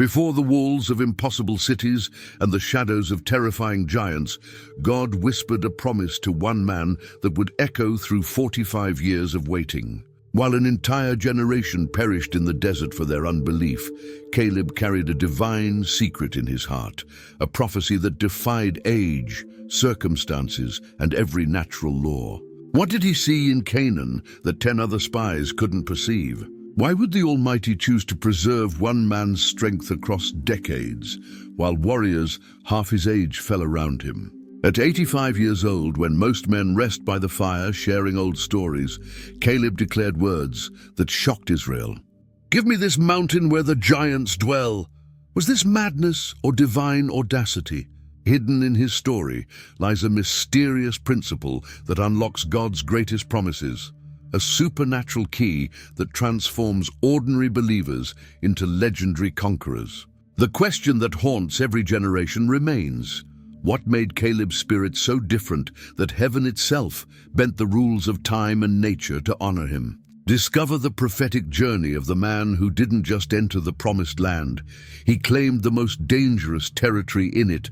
Before the walls of impossible cities and the shadows of terrifying giants, God whispered a promise to one man that would echo through 45 years of waiting. While an entire generation perished in the desert for their unbelief, Caleb carried a divine secret in his heart, a prophecy that defied age, circumstances, and every natural law. What did he see in Canaan that 10 other spies couldn't perceive? Why would the Almighty choose to preserve one man's strength across decades, while warriors half his age fell around him? At 85 years old, when most men rest by the fire sharing old stories, Caleb declared words that shocked Israel. "Give me this mountain where the giants dwell." Was this madness or divine audacity? Hidden in his story lies a mysterious principle that unlocks God's greatest promises, a supernatural key that transforms ordinary believers into legendary conquerors. The question that haunts every generation remains: what made Caleb's spirit so different that heaven itself bent the rules of time and nature to honor him? Discover the prophetic journey of the man who didn't just enter the promised land. He claimed the most dangerous territory in it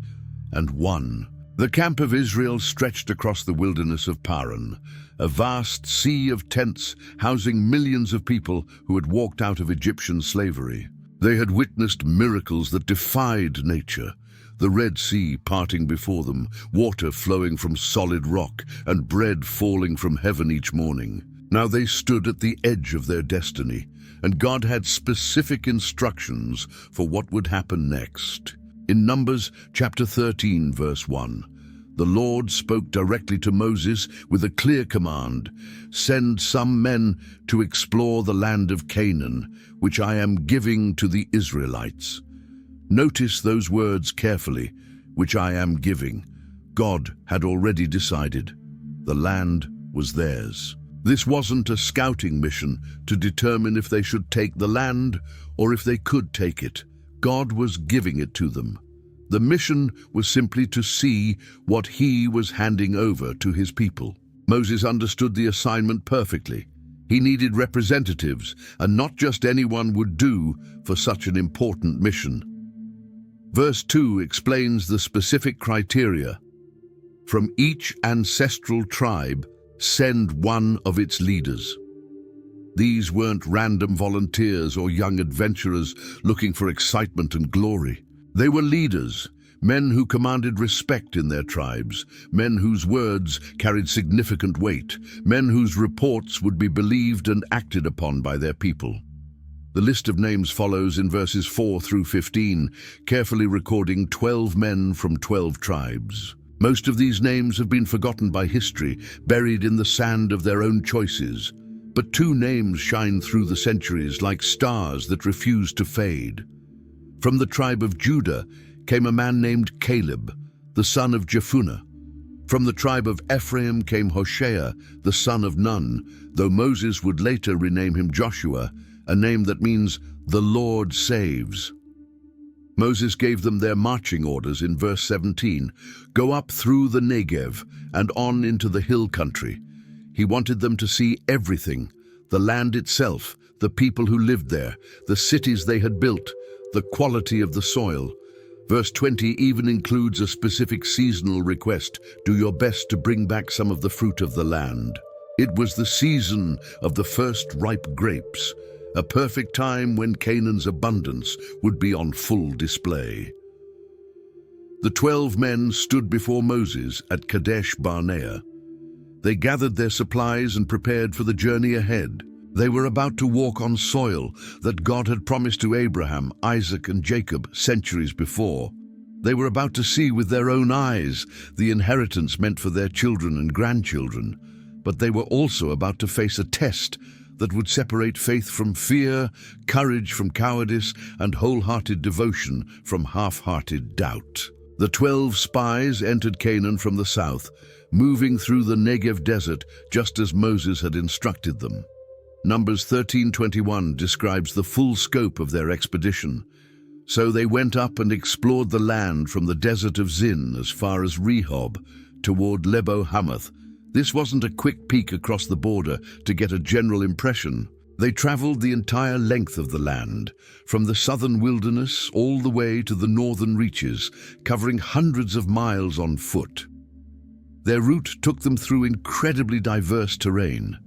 and won. The camp of Israel stretched across the wilderness of Paran, a vast sea of tents housing millions of people who had walked out of Egyptian slavery. They had witnessed miracles that defied nature. The Red Sea parting before them, water flowing from solid rock, and bread falling from heaven each morning. Now they stood at the edge of their destiny, and God had specific instructions for what would happen next. In Numbers chapter 13, verse 1, the Lord spoke directly to Moses with a clear command: "Send some men to explore the land of Canaan, which I am giving to the Israelites." Notice those words carefully, "which I am giving." God had already decided. The land was theirs. This wasn't a scouting mission to determine if they should take the land or if they could take it. God was giving it to them. The mission was simply to see what he was handing over to his people. Moses understood the assignment perfectly. He needed representatives, and not just anyone would do for such an important mission. Verse 2 explains the specific criteria. From each ancestral tribe, send one of its leaders. These weren't random volunteers or young adventurers looking for excitement and glory. They were leaders, men who commanded respect in their tribes, men whose words carried significant weight, men whose reports would be believed and acted upon by their people. The list of names follows in verses 4 through 15, carefully recording 12 men from 12 tribes. Most of these names have been forgotten by history, buried in the sand of their own choices. But 2 names shine through the centuries like stars that refuse to fade. From the tribe of Judah came a man named Caleb, the son of Jephunneh. From the tribe of Ephraim came Hoshea, the son of Nun, though Moses would later rename him Joshua, a name that means "the Lord saves." Moses gave them their marching orders in verse 17. Go up through the Negev and on into the hill country. He wanted them to see everything, the land itself, the people who lived there, the cities they had built, the quality of the soil. Verse 20 even includes a specific seasonal request: do your best to bring back some of the fruit of the land. It was the season of the first ripe grapes, a perfect time when Canaan's abundance would be on full display. The 12 men stood before Moses at Kadesh Barnea. They gathered their supplies and prepared for the journey ahead. They were about to walk on soil that God had promised to Abraham, Isaac, and Jacob centuries before. They were about to see with their own eyes the inheritance meant for their children and grandchildren. But they were also about to face a test that would separate faith from fear, courage from cowardice, and wholehearted devotion from half-hearted doubt. The 12 spies entered Canaan from the south, moving through the Negev desert just as Moses had instructed them. Numbers 13:21 describes the full scope of their expedition. So they went up and explored the land from the desert of Zin as far as Rehob, toward Lebo Hamath. This wasn't a quick peek across the border to get a general impression. They traveled the entire length of the land, from the southern wilderness all the way to the northern reaches, covering hundreds of miles on foot. Their route took them through incredibly diverse terrain.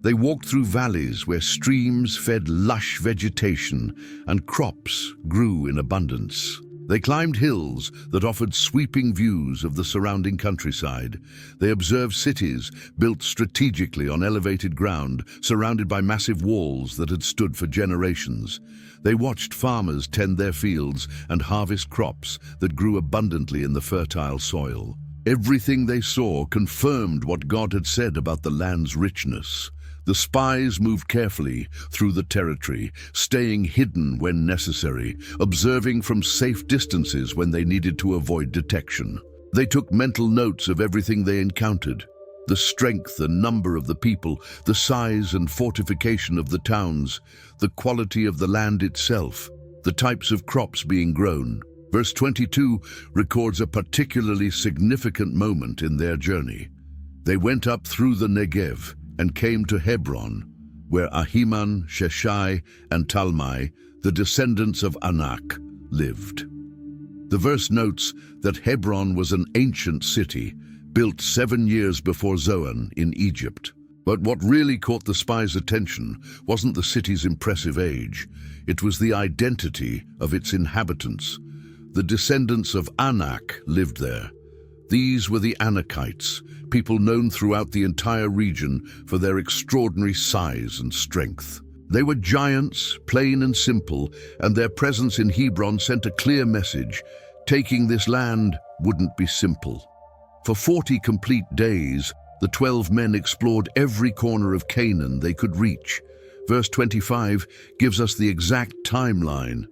They walked through valleys where streams fed lush vegetation and crops grew in abundance. They climbed hills that offered sweeping views of the surrounding countryside. They observed cities built strategically on elevated ground, surrounded by massive walls that had stood for generations. They watched farmers tend their fields and harvest crops that grew abundantly in the fertile soil. Everything they saw confirmed what God had said about the land's richness. The spies moved carefully through the territory, staying hidden when necessary, observing from safe distances when they needed to avoid detection. They took mental notes of everything they encountered: the strength and number of the people, the size and fortification of the towns, the quality of the land itself, the types of crops being grown. Verse 22 records a particularly significant moment in their journey. They went up through the Negev and came to Hebron, where Ahiman, Sheshai, and Talmai, the descendants of Anak, lived. The verse notes that Hebron was an ancient city, built 7 years before Zoan in Egypt. But what really caught the spies' attention wasn't the city's impressive age. It was the identity of its inhabitants. The descendants of Anak lived there. These were the Anakites, people known throughout the entire region for their extraordinary size and strength. They were giants, plain and simple, and their presence in Hebron sent a clear message: taking this land wouldn't be simple. For 40 complete days, the 12 men explored every corner of Canaan they could reach. Verse 25 gives us the exact timeline.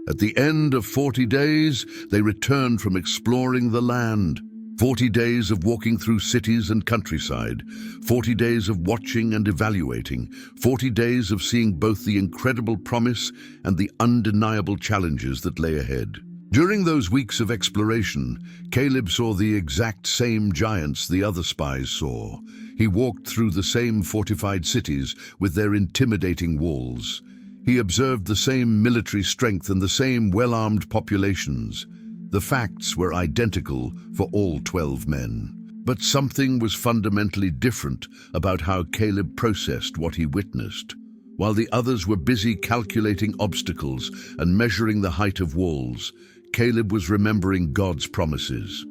At the end of 40 days, they returned from exploring the land. 40 days of walking through cities and countryside, 40 days of watching and evaluating, 40 days of seeing both the incredible promise and the undeniable challenges that lay ahead. During those weeks of exploration, Caleb saw the exact same giants the other spies saw. He walked through the same fortified cities with their intimidating walls. He observed the same military strength and the same well-armed populations. The facts were identical for all 12 men. But something was fundamentally different about how Caleb processed what he witnessed. While the others were busy calculating obstacles and measuring the height of walls, Caleb was remembering God's promises.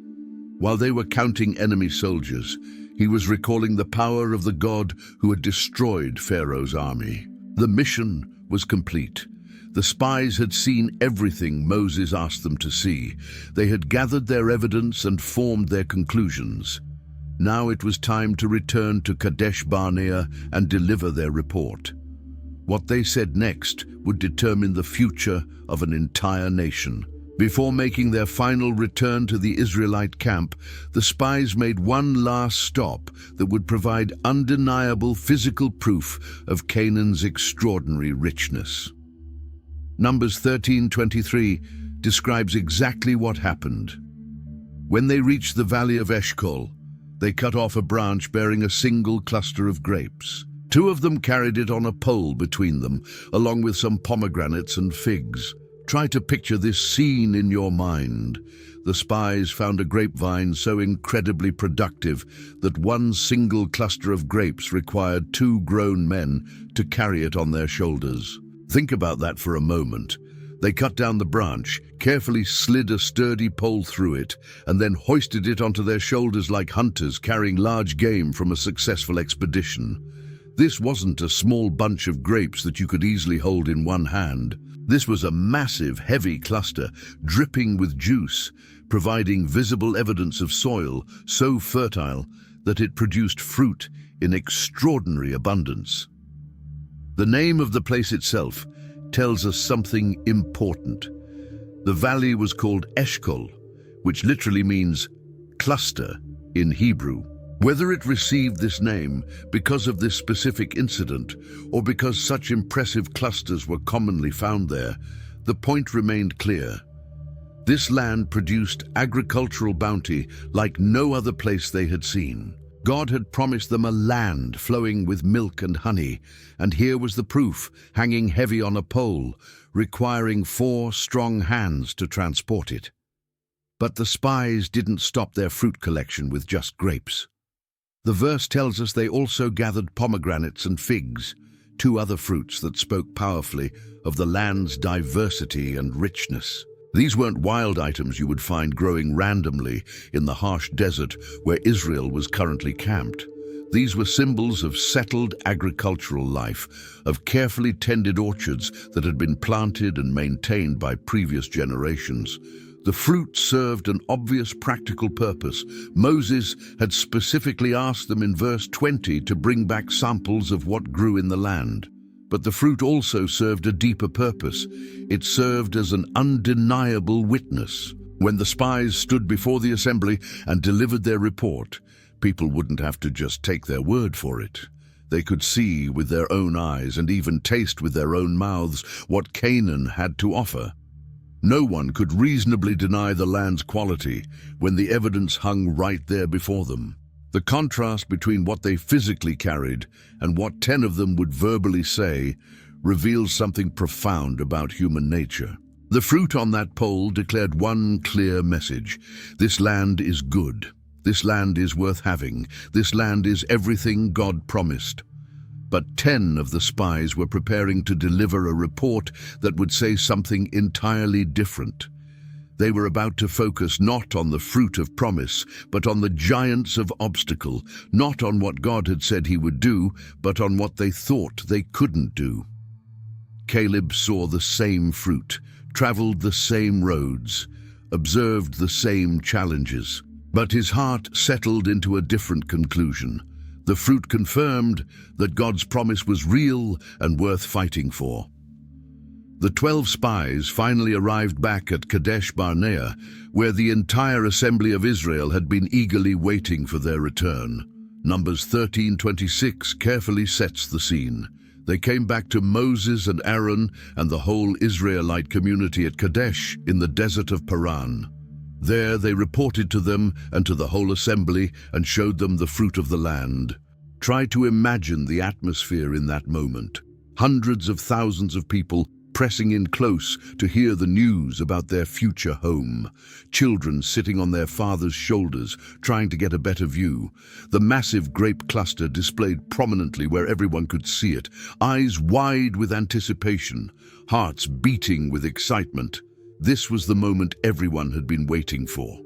While they were counting enemy soldiers, he was recalling the power of the God who had destroyed Pharaoh's army. The mission was complete. The spies had seen everything Moses asked them to see. They had gathered their evidence and formed their conclusions. Now it was time to return to Kadesh Barnea and deliver their report. What they said next would determine the future of an entire nation. Before making their final return to the Israelite camp, the spies made one last stop that would provide undeniable physical proof of Canaan's extraordinary richness. Numbers 13:23 describes exactly what happened. When they reached the valley of Eshcol, they cut off a branch bearing a single cluster of grapes. 2 of them carried it on a pole between them, along with some pomegranates and figs. Try to picture this scene in your mind. The spies found a grapevine so incredibly productive that one single cluster of grapes required 2 grown men to carry it on their shoulders. Think about that for a moment. They cut down the branch, carefully slid a sturdy pole through it, and then hoisted it onto their shoulders like hunters carrying large game from a successful expedition. This wasn't a small bunch of grapes that you could easily hold in one hand. This was a massive, heavy cluster, dripping with juice, providing visible evidence of soil so fertile that it produced fruit in extraordinary abundance. The name of the place itself tells us something important. The valley was called Eshcol, which literally means cluster in Hebrew. Whether it received this name because of this specific incident or because such impressive clusters were commonly found there, the point remained clear. This land produced agricultural bounty like no other place they had seen. God had promised them a land flowing with milk and honey, and here was the proof, hanging heavy on a pole, requiring 4 strong hands to transport it. But the spies didn't stop their fruit collection with just grapes. The verse tells us they also gathered pomegranates and figs, 2 other fruits that spoke powerfully of the land's diversity and richness. These weren't wild items you would find growing randomly in the harsh desert where Israel was currently camped. These were symbols of settled agricultural life, of carefully tended orchards that had been planted and maintained by previous generations. The fruit served an obvious practical purpose. Moses had specifically asked them in verse 20 to bring back samples of what grew in the land. But the fruit also served a deeper purpose. It served as an undeniable witness. When the spies stood before the assembly and delivered their report, people wouldn't have to just take their word for it. They could see with their own eyes and even taste with their own mouths what Canaan had to offer. No one could reasonably deny the land's quality when the evidence hung right there before them. The contrast between what they physically carried and what 10 of them would verbally say reveals something profound about human nature. The fruit on that pole declared one clear message: this land is good. This land is worth having. This land is everything God promised. But 10 of the spies were preparing to deliver a report that would say something entirely different. They were about to focus not on the fruit of promise, but on the giants of obstacle, not on what God had said he would do, but on what they thought they couldn't do. Caleb saw the same fruit, traveled the same roads, observed the same challenges, but his heart settled into a different conclusion. The fruit confirmed that God's promise was real and worth fighting for. The 12 spies finally arrived back at Kadesh Barnea, where the entire assembly of Israel had been eagerly waiting for their return. Numbers 13:26 carefully sets the scene. They came back to Moses and Aaron and the whole Israelite community at Kadesh in the desert of Paran. There they reported to them and to the whole assembly and showed them the fruit of the land. Try to imagine the atmosphere in that moment. Hundreds of thousands of people pressing in close to hear the news about their future home. Children sitting on their fathers' shoulders, trying to get a better view. The massive grape cluster displayed prominently where everyone could see it, eyes wide with anticipation, hearts beating with excitement. This was the moment everyone had been waiting for.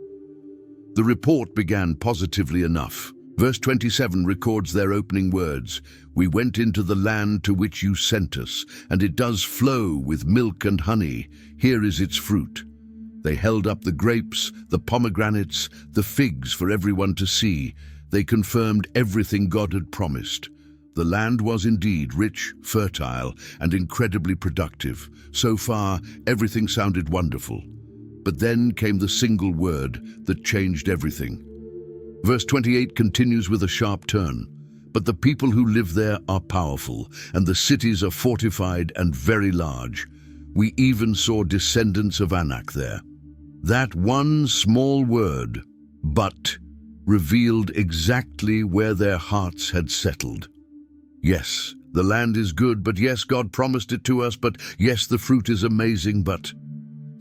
The report began positively enough. Verse 27 records their opening words: "We went into the land to which you sent us, and it does flow with milk and honey. Here is its fruit." They held up the grapes, the pomegranates, the figs for everyone to see. They confirmed everything God had promised. The land was indeed rich, fertile, and incredibly productive. So far, everything sounded wonderful. But then came the single word that changed everything. Verse 28 continues with a sharp turn. "But the people who live there are powerful, and the cities are fortified and very large. We even saw descendants of Anak there." That one small word, "but," revealed exactly where their hearts had settled. Yes, the land is good, but yes, God promised it to us, but yes, the fruit is amazing, but...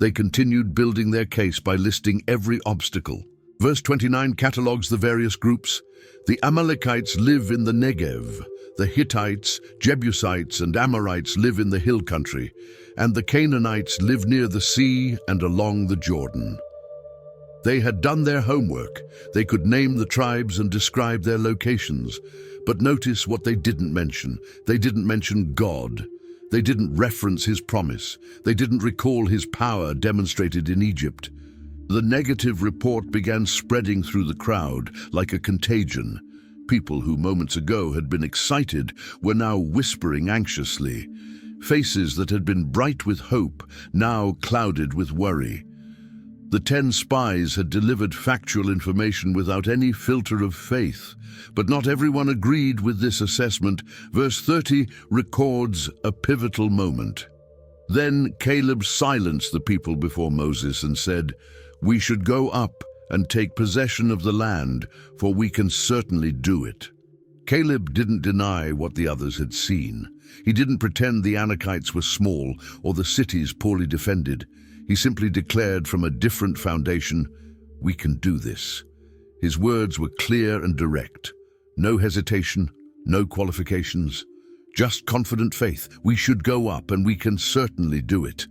They continued building their case by listing every obstacle. Verse 29 catalogues the various groups. The Amalekites live in the Negev. The Hittites, Jebusites, and Amorites live in the hill country. And the Canaanites live near the sea and along the Jordan. They had done their homework. They could name the tribes and describe their locations. But notice what they didn't mention. They didn't mention God. They didn't reference his promise. They didn't recall his power demonstrated in Egypt. The negative report began spreading through the crowd like a contagion. People who moments ago had been excited were now whispering anxiously. Faces that had been bright with hope now clouded with worry. The 10 spies had delivered factual information without any filter of faith, but not everyone agreed with this assessment. Verse 30 records a pivotal moment. Then Caleb silenced the people before Moses and said, "We should go up and take possession of the land, for we can certainly do it." Caleb didn't deny what the others had seen. He didn't pretend the Anakites were small or the cities poorly defended. He simply declared from a different foundation, "We can do this." His words were clear and direct. No hesitation, no qualifications. Just confident faith. We should go up and we can certainly do it.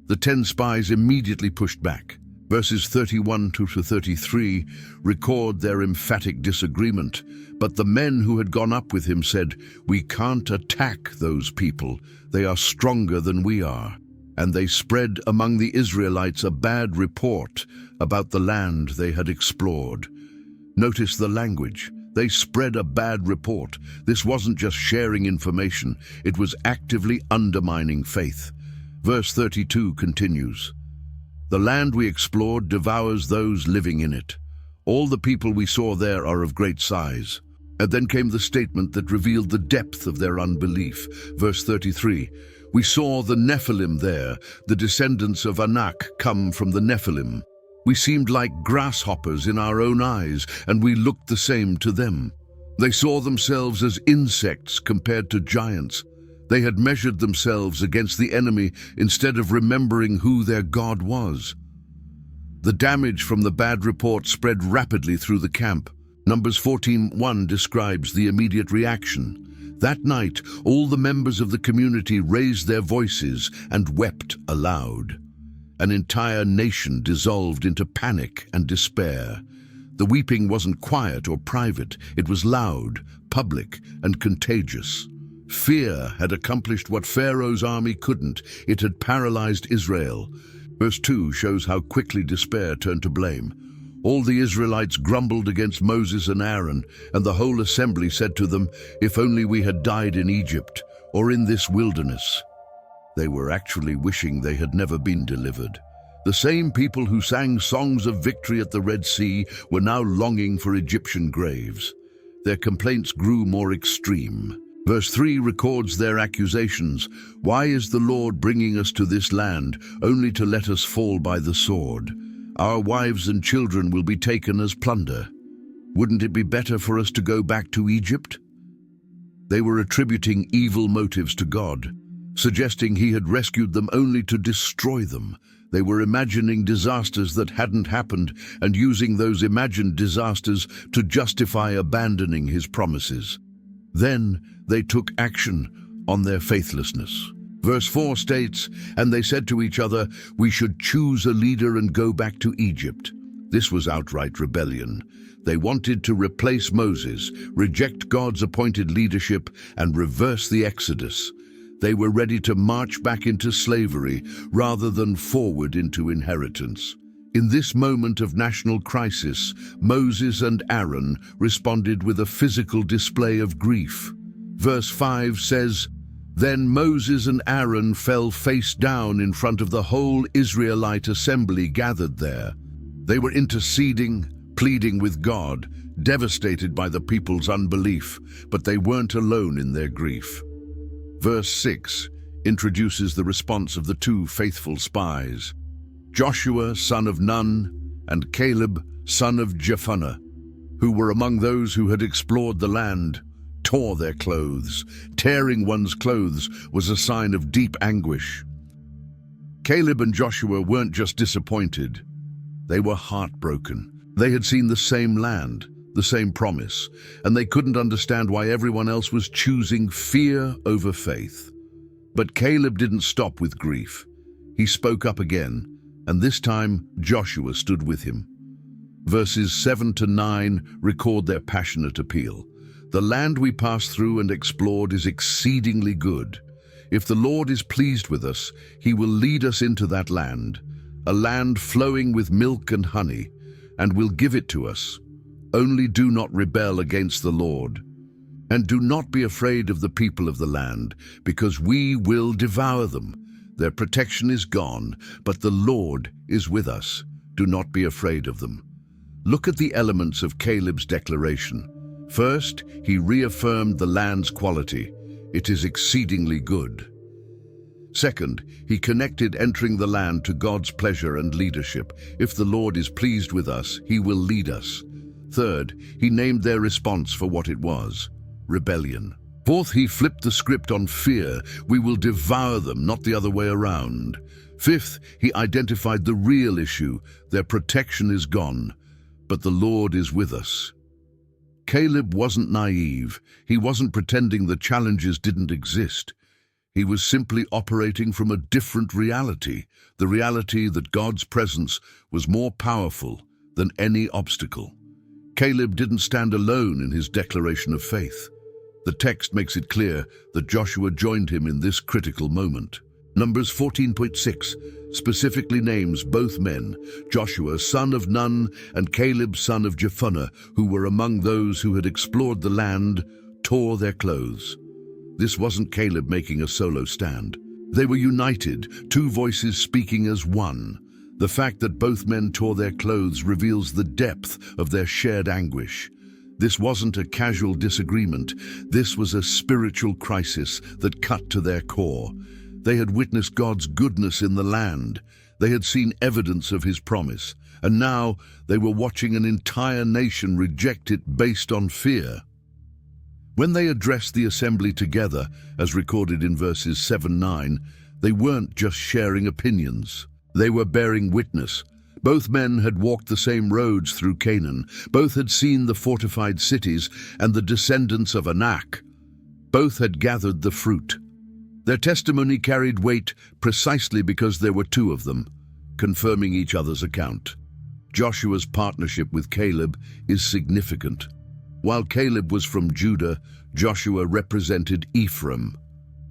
The 10 spies immediately pushed back. Verses 31 to 33 record their emphatic disagreement, but the men who had gone up with him said, "We can't attack those people. They are stronger than we are." And they spread among the Israelites a bad report about the land they had explored. Notice the language. They spread a bad report. This wasn't just sharing information, it was actively undermining faith. Verse 32 continues, "The land we explored devours those living in it. All the people we saw there are of great size." And then came the statement that revealed the depth of their unbelief. Verse 33, "We saw the Nephilim there, the descendants of Anak come from the Nephilim. We seemed like grasshoppers in our own eyes, and we looked the same to them." They saw themselves as insects compared to giants. They had measured themselves against the enemy instead of remembering who their God was. The damage from the bad report spread rapidly through the camp. Numbers 14:1 describes the immediate reaction. That night, all the members of the community raised their voices and wept aloud. An entire nation dissolved into panic and despair. The weeping wasn't quiet or private, it was loud, public, and contagious. Fear had accomplished what Pharaoh's army couldn't. It had paralyzed Israel. Verse 2 shows how quickly despair turned to blame. All the Israelites grumbled against Moses and Aaron, and the whole assembly said to them, "If only we had died in Egypt, or in this wilderness." They were actually wishing they had never been delivered. The same people who sang songs of victory at the Red Sea were now longing for Egyptian graves. Their complaints grew more extreme. Verse 3 records their accusations. "Why is the Lord bringing us to this land, only to let us fall by the sword? Our wives and children will be taken as plunder. Wouldn't it be better for us to go back to Egypt?" They were attributing evil motives to God, suggesting he had rescued them only to destroy them. They were imagining disasters that hadn't happened and using those imagined disasters to justify abandoning his promises. Then they took action on their faithlessness. Verse 4 states, "And they said to each other, 'We should choose a leader and go back to Egypt.'" This was outright rebellion. They wanted to replace Moses, reject God's appointed leadership, and reverse the Exodus. They were ready to march back into slavery rather than forward into inheritance. In this moment of national crisis, Moses and Aaron responded with a physical display of grief. Verse 5 says, "Then Moses and Aaron fell face down in front of the whole Israelite assembly gathered there. They were interceding, pleading with God, devastated by the people's unbelief, but they weren't alone in their grief." Verse 6 introduces the response of the 2 faithful spies, Joshua, son of Nun, and Caleb, son of Jephunneh, who were among those who had explored the land, tore their clothes. Tearing one's clothes was a sign of deep anguish. Caleb and Joshua weren't just disappointed, they were heartbroken. They had seen the same land, the same promise, and they couldn't understand why everyone else was choosing fear over faith. But Caleb didn't stop with grief. He spoke up again, and this time Joshua stood with him. Verses 7 to 9 record their passionate appeal. "The land we passed through and explored is exceedingly good. If the Lord is pleased with us, he will lead us into that land, a land flowing with milk and honey, and will give it to us. Only do not rebel against the Lord. And do not be afraid of the people of the land, because we will devour them. Their protection is gone, but the Lord is with us. Do not be afraid of them." Look at the elements of Caleb's declaration. First, he reaffirmed the land's quality. It is exceedingly good. Second, he connected entering the land to God's pleasure and leadership. If the Lord is pleased with us, he will lead us. Third, he named their response for what it was: rebellion. Fourth, he flipped the script on fear. We will devour them, not the other way around. Fifth, he identified the real issue. Their protection is gone, but the Lord is with us. Caleb wasn't naive. He wasn't pretending the challenges didn't exist. He was simply operating from a different reality, the reality that God's presence was more powerful than any obstacle. Caleb didn't stand alone in his declaration of faith. The text makes it clear that Joshua joined him in this critical moment. Numbers 14.6 specifically names both men, Joshua, son of Nun, and Caleb, son of Jephunneh, who were among those who had explored the land, tore their clothes. This wasn't Caleb making a solo stand. They were united, two voices speaking as one. The fact that both men tore their clothes reveals the depth of their shared anguish. This wasn't a casual disagreement. This was a spiritual crisis that cut to their core. They had witnessed God's goodness in the land. They had seen evidence of his promise. And now they were watching an entire nation reject it based on fear. When they addressed the assembly together, as recorded in verses 7-9, they weren't just sharing opinions. They were bearing witness. Both men had walked the same roads through Canaan. Both had seen the fortified cities and the descendants of Anak. Both had gathered the fruit. Their testimony carried weight precisely because there were two of them, confirming each other's account. Joshua's partnership with Caleb is significant. While Caleb was from Judah, Joshua represented Ephraim.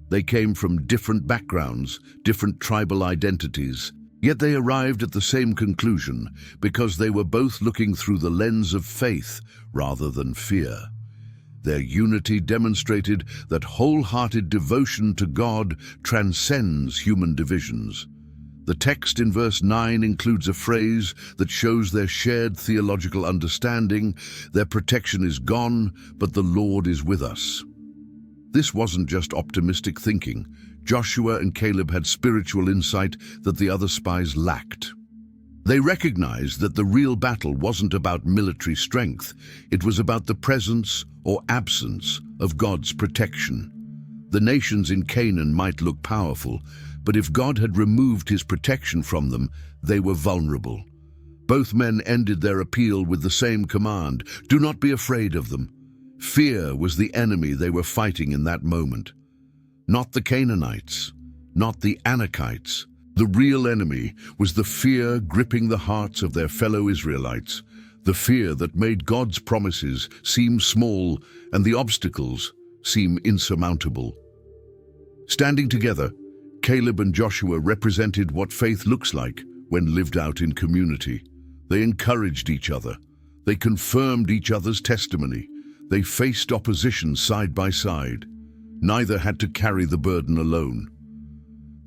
They came from different backgrounds, different tribal identities, yet they arrived at the same conclusion because they were both looking through the lens of faith rather than fear. Their unity demonstrated that wholehearted devotion to God transcends human divisions. The text in verse 9 includes a phrase that shows their shared theological understanding: their protection is gone, but the Lord is with us. This wasn't just optimistic thinking. Joshua and Caleb had spiritual insight that the other spies lacked. They recognized that the real battle wasn't about military strength. It was about the presence or absence of God's protection. The nations in Canaan might look powerful, but if God had removed his protection from them, they were vulnerable. Both men ended their appeal with the same command: do not be afraid of them. Fear was the enemy they were fighting in that moment. Not the Canaanites, not the Anakites. The real enemy was the fear gripping the hearts of their fellow Israelites, the fear that made God's promises seem small and the obstacles seem insurmountable. Standing together, Caleb and Joshua represented what faith looks like when lived out in community. They encouraged each other. They confirmed each other's testimony. They faced opposition side by side. Neither had to carry the burden alone.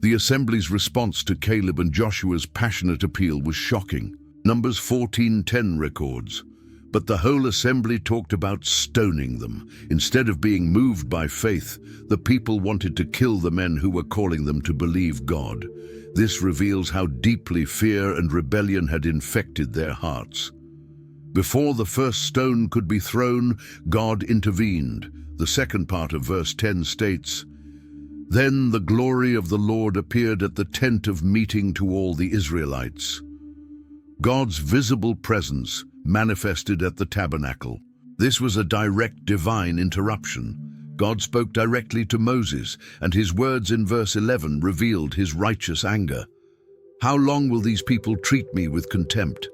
The assembly's response to Caleb and Joshua's passionate appeal was shocking. Numbers 14:10 records, "But the whole assembly talked about stoning them. Instead of being moved by faith, the people wanted to kill the men who were calling them to believe God." This reveals how deeply fear and rebellion had infected their hearts. Before the first stone could be thrown, God intervened. The second part of verse 10 states, "Then the glory of the Lord appeared at the tent of meeting to all the Israelites." God's visible presence manifested at the tabernacle. This was a direct divine interruption. God spoke directly to Moses, and his words in verse 11 revealed his righteous anger. "How long will these people treat me with contempt?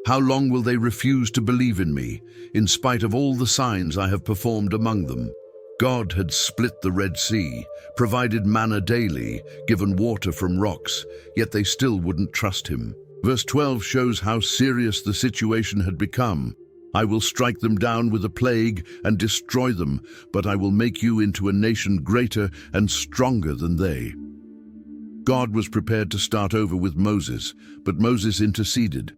How long will they refuse to believe in me, in spite of all the signs I have performed among them?" God had split the Red Sea, provided manna daily, given water from rocks, yet they still wouldn't trust him. Verse 12 shows how serious the situation had become. "I will strike them down with a plague and destroy them, but I will make you into a nation greater and stronger than they." God was prepared to start over with Moses, but Moses interceded.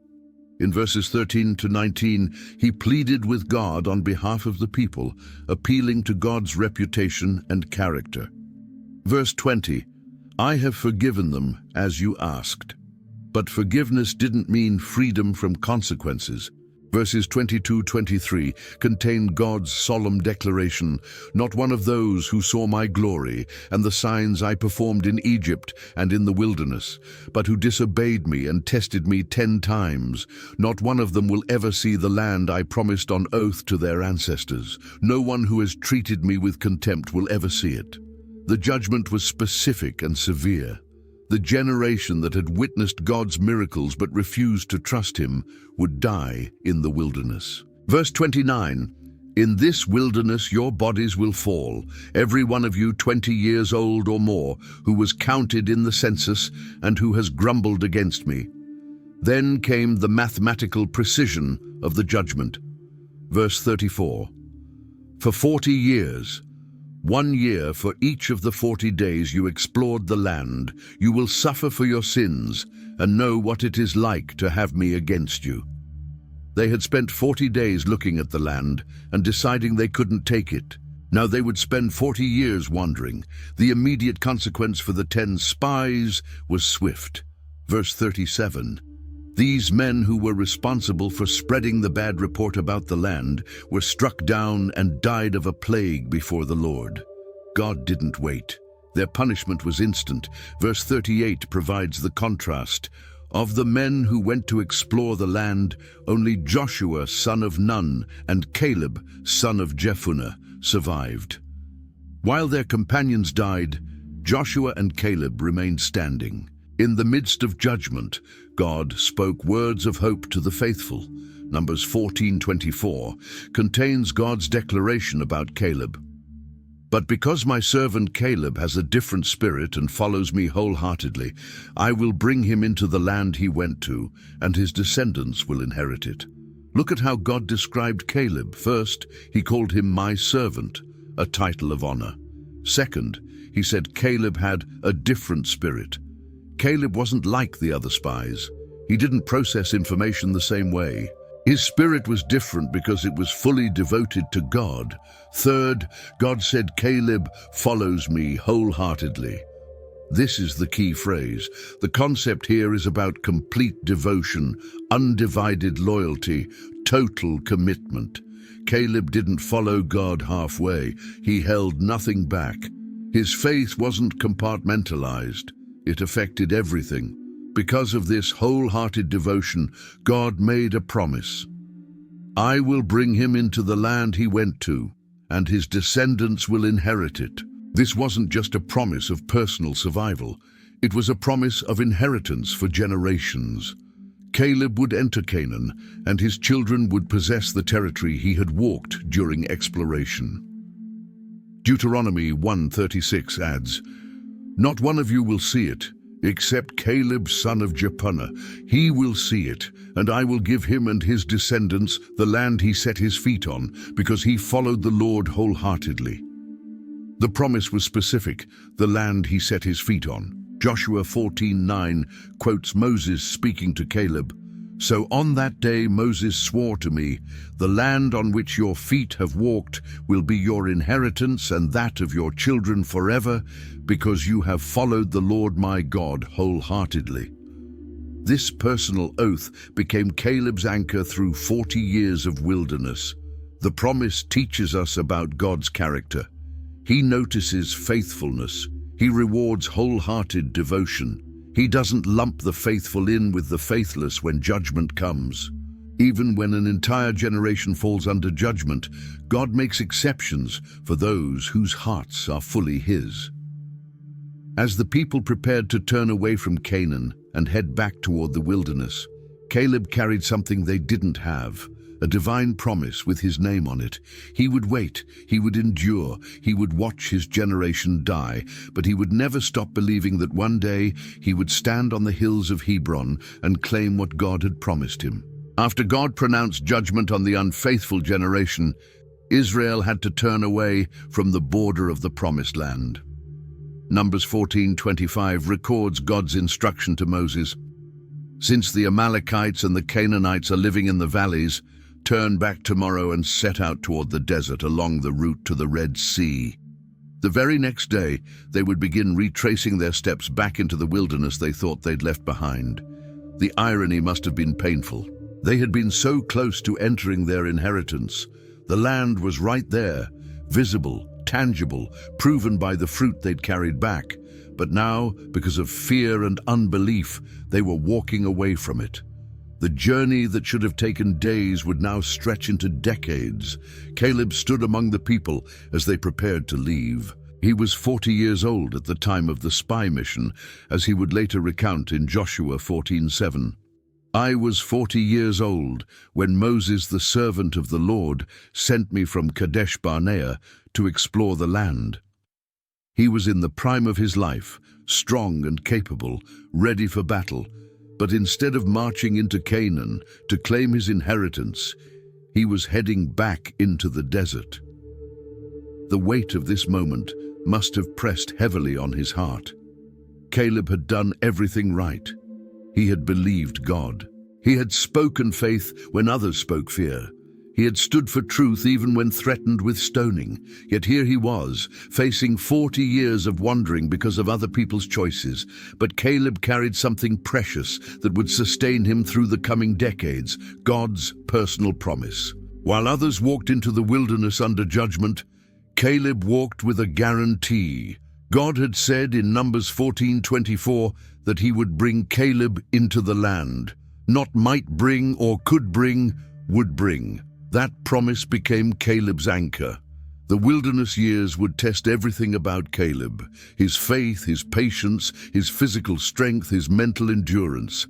In verses 13 to 19, he pleaded with God on behalf of the people, appealing to God's reputation and character. Verse 20, I have forgiven them as you asked. But forgiveness didn't mean freedom from consequences. Verses 22-23 contain God's solemn declaration, "Not one of those who saw my glory and the signs I performed in Egypt and in the wilderness, but who disobeyed me and tested me 10 times, not one of them will ever see the land I promised on oath to their ancestors. No one who has treated me with contempt will ever see it." The judgment was specific and severe. The generation that had witnessed God's miracles but refused to trust him would die in the wilderness. Verse 29, "In this wilderness your bodies will fall, every one of you 20 years old or more, who was counted in the census and who has grumbled against me." Then came the mathematical precision of the judgment. Verse 34, "For 40 years, 1 year for each of the 40 days you explored the land, you will suffer for your sins and know what it is like to have me against you." They had spent 40 days looking at the land and deciding they couldn't take it. Now they would spend 40 years wandering. The immediate consequence for the 10 spies was swift. Verse 37, "These men who were responsible for spreading the bad report about the land were struck down and died of a plague before the Lord." God didn't wait. Their punishment was instant. Verse 38 provides the contrast. "Of the men who went to explore the land, only Joshua, son of Nun, and Caleb, son of Jephunneh, survived. While their companions died, Joshua and Caleb remained standing. In the midst of judgment, God spoke words of hope to the faithful. Numbers 14:24 contains God's declaration about Caleb. "But because my servant Caleb has a different spirit and follows me wholeheartedly, I will bring him into the land he went to, and his descendants will inherit it." Look at how God described Caleb. First, he called him my servant, a title of honor. Second, he said Caleb had a different spirit. Caleb wasn't like the other spies. He didn't process information the same way. His spirit was different because it was fully devoted to God. Third, God said Caleb follows me wholeheartedly. This is the key phrase. The concept here is about complete devotion, undivided loyalty, total commitment. Caleb didn't follow God halfway. He held nothing back. His faith wasn't compartmentalized. It affected everything. Because of this wholehearted devotion, God made a promise. "I will bring him into the land he went to, and his descendants will inherit it." This wasn't just a promise of personal survival. It was a promise of inheritance for generations. Caleb would enter Canaan, and his children would possess the territory he had walked during exploration. Deuteronomy 1:36 adds, "Not one of you will see it, except Caleb son of Jephunneh. He will see it, and I will give him and his descendants the land he set his feet on, because he followed the Lord wholeheartedly." The promise was specific, the land he set his feet on. Joshua 14:9 quotes Moses speaking to Caleb, "So on that day Moses swore to me, the land on which your feet have walked will be your inheritance and that of your children forever, because you have followed the Lord my God wholeheartedly." This personal oath became Caleb's anchor through 40 years of wilderness. The promise teaches us about God's character. He notices faithfulness. He rewards wholehearted devotion. He doesn't lump the faithful in with the faithless when judgment comes. Even when an entire generation falls under judgment, God makes exceptions for those whose hearts are fully His. As the people prepared to turn away from Canaan and head back toward the wilderness, Caleb carried something they didn't have, a divine promise with his name on it. He would wait, he would endure, he would watch his generation die, but he would never stop believing that one day he would stand on the hills of Hebron and claim what God had promised him. After God pronounced judgment on the unfaithful generation, Israel had to turn away from the border of the promised land. Numbers 14:25 records God's instruction to Moses. "Since the Amalekites and the Canaanites are living in the valleys, turn back tomorrow and set out toward the desert along the route to the Red Sea." The very next day, they would begin retracing their steps back into the wilderness they thought they'd left behind. The irony must have been painful. They had been so close to entering their inheritance. The land was right there, visible, tangible, proven by the fruit they'd carried back. But now, because of fear and unbelief, they were walking away from it. The journey that should have taken days would now stretch into decades. Caleb stood among the people as they prepared to leave. He was 40 years old at the time of the spy mission, as he would later recount in Joshua 14:7. I was 40 years old when Moses, the servant of the Lord, sent me from Kadesh Barnea to explore the land. He was in the prime of his life, strong and capable, ready for battle. But instead of marching into Canaan to claim his inheritance, he was heading back into the desert. The weight of this moment must have pressed heavily on his heart. Caleb had done everything right. He had believed God. He had spoken faith when others spoke fear. He had stood for truth even when threatened with stoning. Yet here he was, facing 40 years of wandering because of other people's choices. But Caleb carried something precious that would sustain him through the coming decades, God's personal promise. While others walked into the wilderness under judgment, Caleb walked with a guarantee. God had said in Numbers 14:24 that he would bring Caleb into the land. Not might bring or could bring, would bring. That promise became Caleb's anchor. The wilderness years would test everything about Caleb: his faith, his patience, his physical strength, his mental endurance.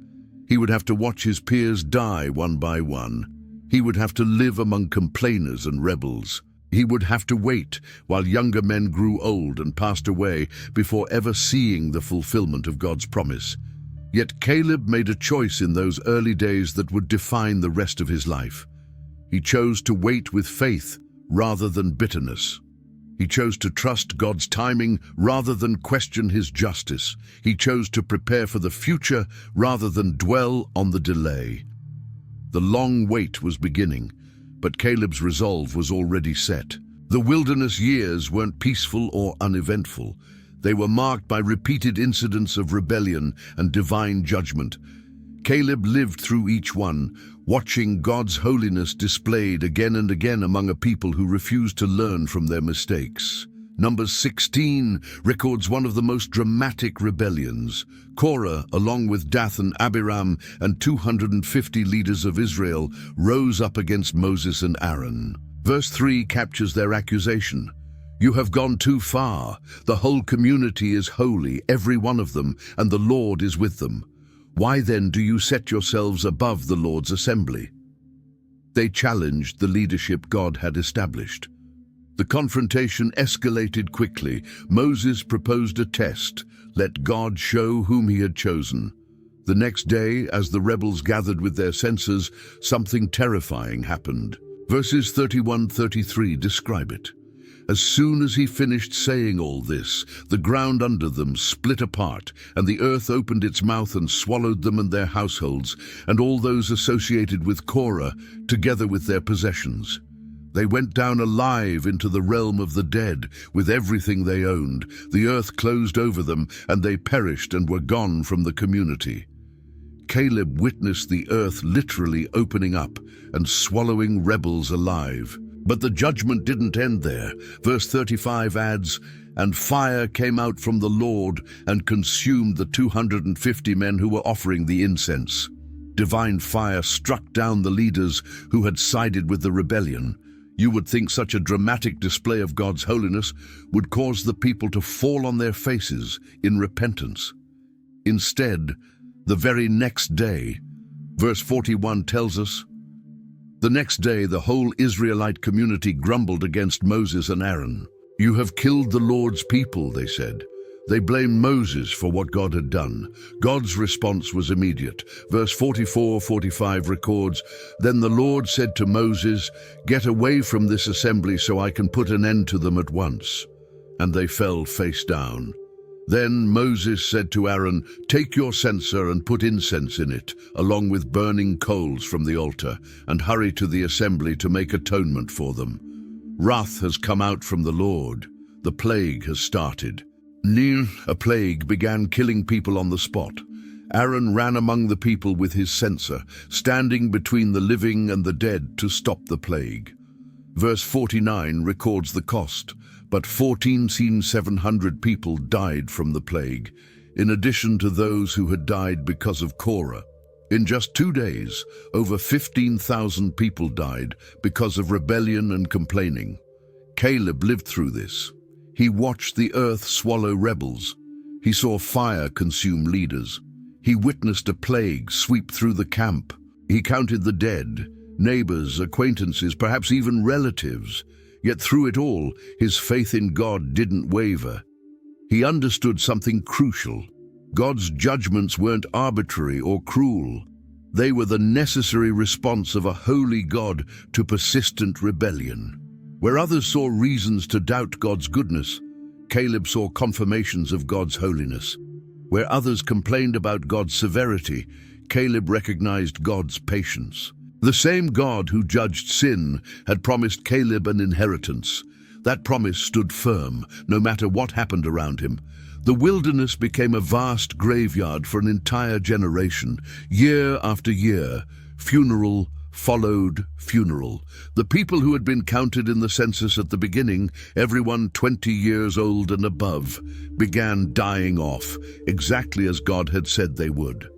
He would have to watch his peers die one by one. He would have to live among complainers and rebels. He would have to wait while younger men grew old and passed away before ever seeing the fulfillment of God's promise. Yet Caleb made a choice in those early days that would define the rest of his life. He chose to wait with faith rather than bitterness. He chose to trust God's timing rather than question his justice. He chose to prepare for the future rather than dwell on the delay. The long wait was beginning, but Caleb's resolve was already set. The wilderness years weren't peaceful or uneventful. They were marked by repeated incidents of rebellion and divine judgment. Caleb lived through each one, watching God's holiness displayed again and again among a people who refused to learn from their mistakes. Numbers 16 records one of the most dramatic rebellions. Korah, along with Dathan, Abiram, and 250 leaders of Israel, rose up against Moses and Aaron. Verse 3 captures their accusation. You have gone too far. The whole community is holy, every one of them, and the Lord is with them. Why then do you set yourselves above the Lord's assembly? They challenged the leadership God had established. The confrontation escalated quickly. Moses proposed a test. Let God show whom he had chosen. The next day, as the rebels gathered with their censers, something terrifying happened. Verses 31-33 describe it. As soon as he finished saying all this, the ground under them split apart, and the earth opened its mouth and swallowed them and their households, and all those associated with Korah, together with their possessions. They went down alive into the realm of the dead, with everything they owned. The earth closed over them, and they perished and were gone from the community. Caleb witnessed the earth literally opening up and swallowing rebels alive. But the judgment didn't end there. Verse 35 adds, and fire came out from the Lord and consumed the 250 men who were offering the incense. Divine fire struck down the leaders who had sided with the rebellion. You would think such a dramatic display of God's holiness would cause the people to fall on their faces in repentance. Instead, the very next day, verse 41 tells us, the next day the whole Israelite community grumbled against Moses and Aaron. You have killed the Lord's people, they said. They blamed Moses for what God had done. God's response was immediate. Verse 44-45 records, then the Lord said to Moses, get away from this assembly so I can put an end to them at once. And they fell face down. Then Moses said to Aaron, take your censer and put incense in it, along with burning coals from the altar, and hurry to the assembly to make atonement for them. Wrath has come out from the Lord. the plague has started. A plague began killing people on the spot. Aaron ran among the people with his censer, standing between the living and the dead to stop the plague. Verse 49 records the cost, but 14,700 people died from the plague, in addition to those who had died because of Korah. In just 2 days, over 15,000 people died because of rebellion and complaining. Caleb lived through this. He watched the earth swallow rebels. He saw fire consume leaders. He witnessed a plague sweep through the camp. He counted the dead, neighbors, acquaintances, perhaps even relatives. Yet through it all, his faith in God didn't waver. He understood something crucial. God's judgments weren't arbitrary or cruel. They were the necessary response of a holy God to persistent rebellion. Where others saw reasons to doubt God's goodness, Caleb saw confirmations of God's holiness. Where others complained about God's severity, Caleb recognized God's patience. The same God who judged sin had promised Caleb an inheritance. That promise stood firm, no matter what happened around him. The wilderness became a vast graveyard for an entire generation. Year after year, funeral followed funeral. The people who had been counted in the census at the beginning, everyone 20 years old and above, began dying off, exactly as God had said they would.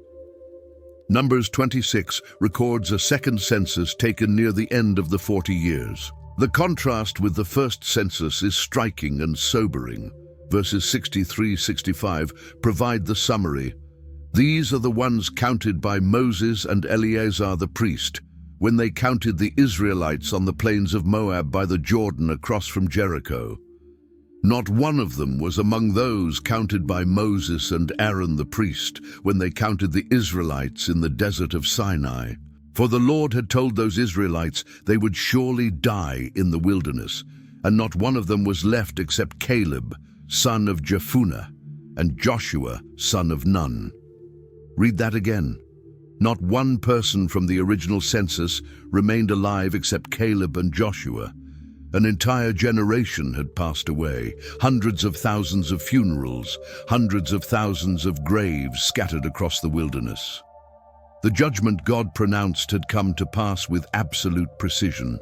Numbers 26 records a second census taken near the end of the 40 years. The contrast with the first census is striking and sobering. Verses 63-65 provide the summary. These are the ones counted by Moses and Eleazar the priest, when they counted the Israelites on the plains of Moab by the Jordan across from Jericho. Not one of them was among those counted by Moses and Aaron the priest when they counted the Israelites in the desert of Sinai. For the Lord had told those Israelites they would surely die in the wilderness, and not one of them was left except Caleb, son of Jephunneh, and Joshua, son of Nun. Read that again. Not one person from the original census remained alive except Caleb and Joshua. An entire generation had passed away, hundreds of thousands of funerals, hundreds of thousands of graves scattered across the wilderness. The judgment God pronounced had come to pass with absolute precision.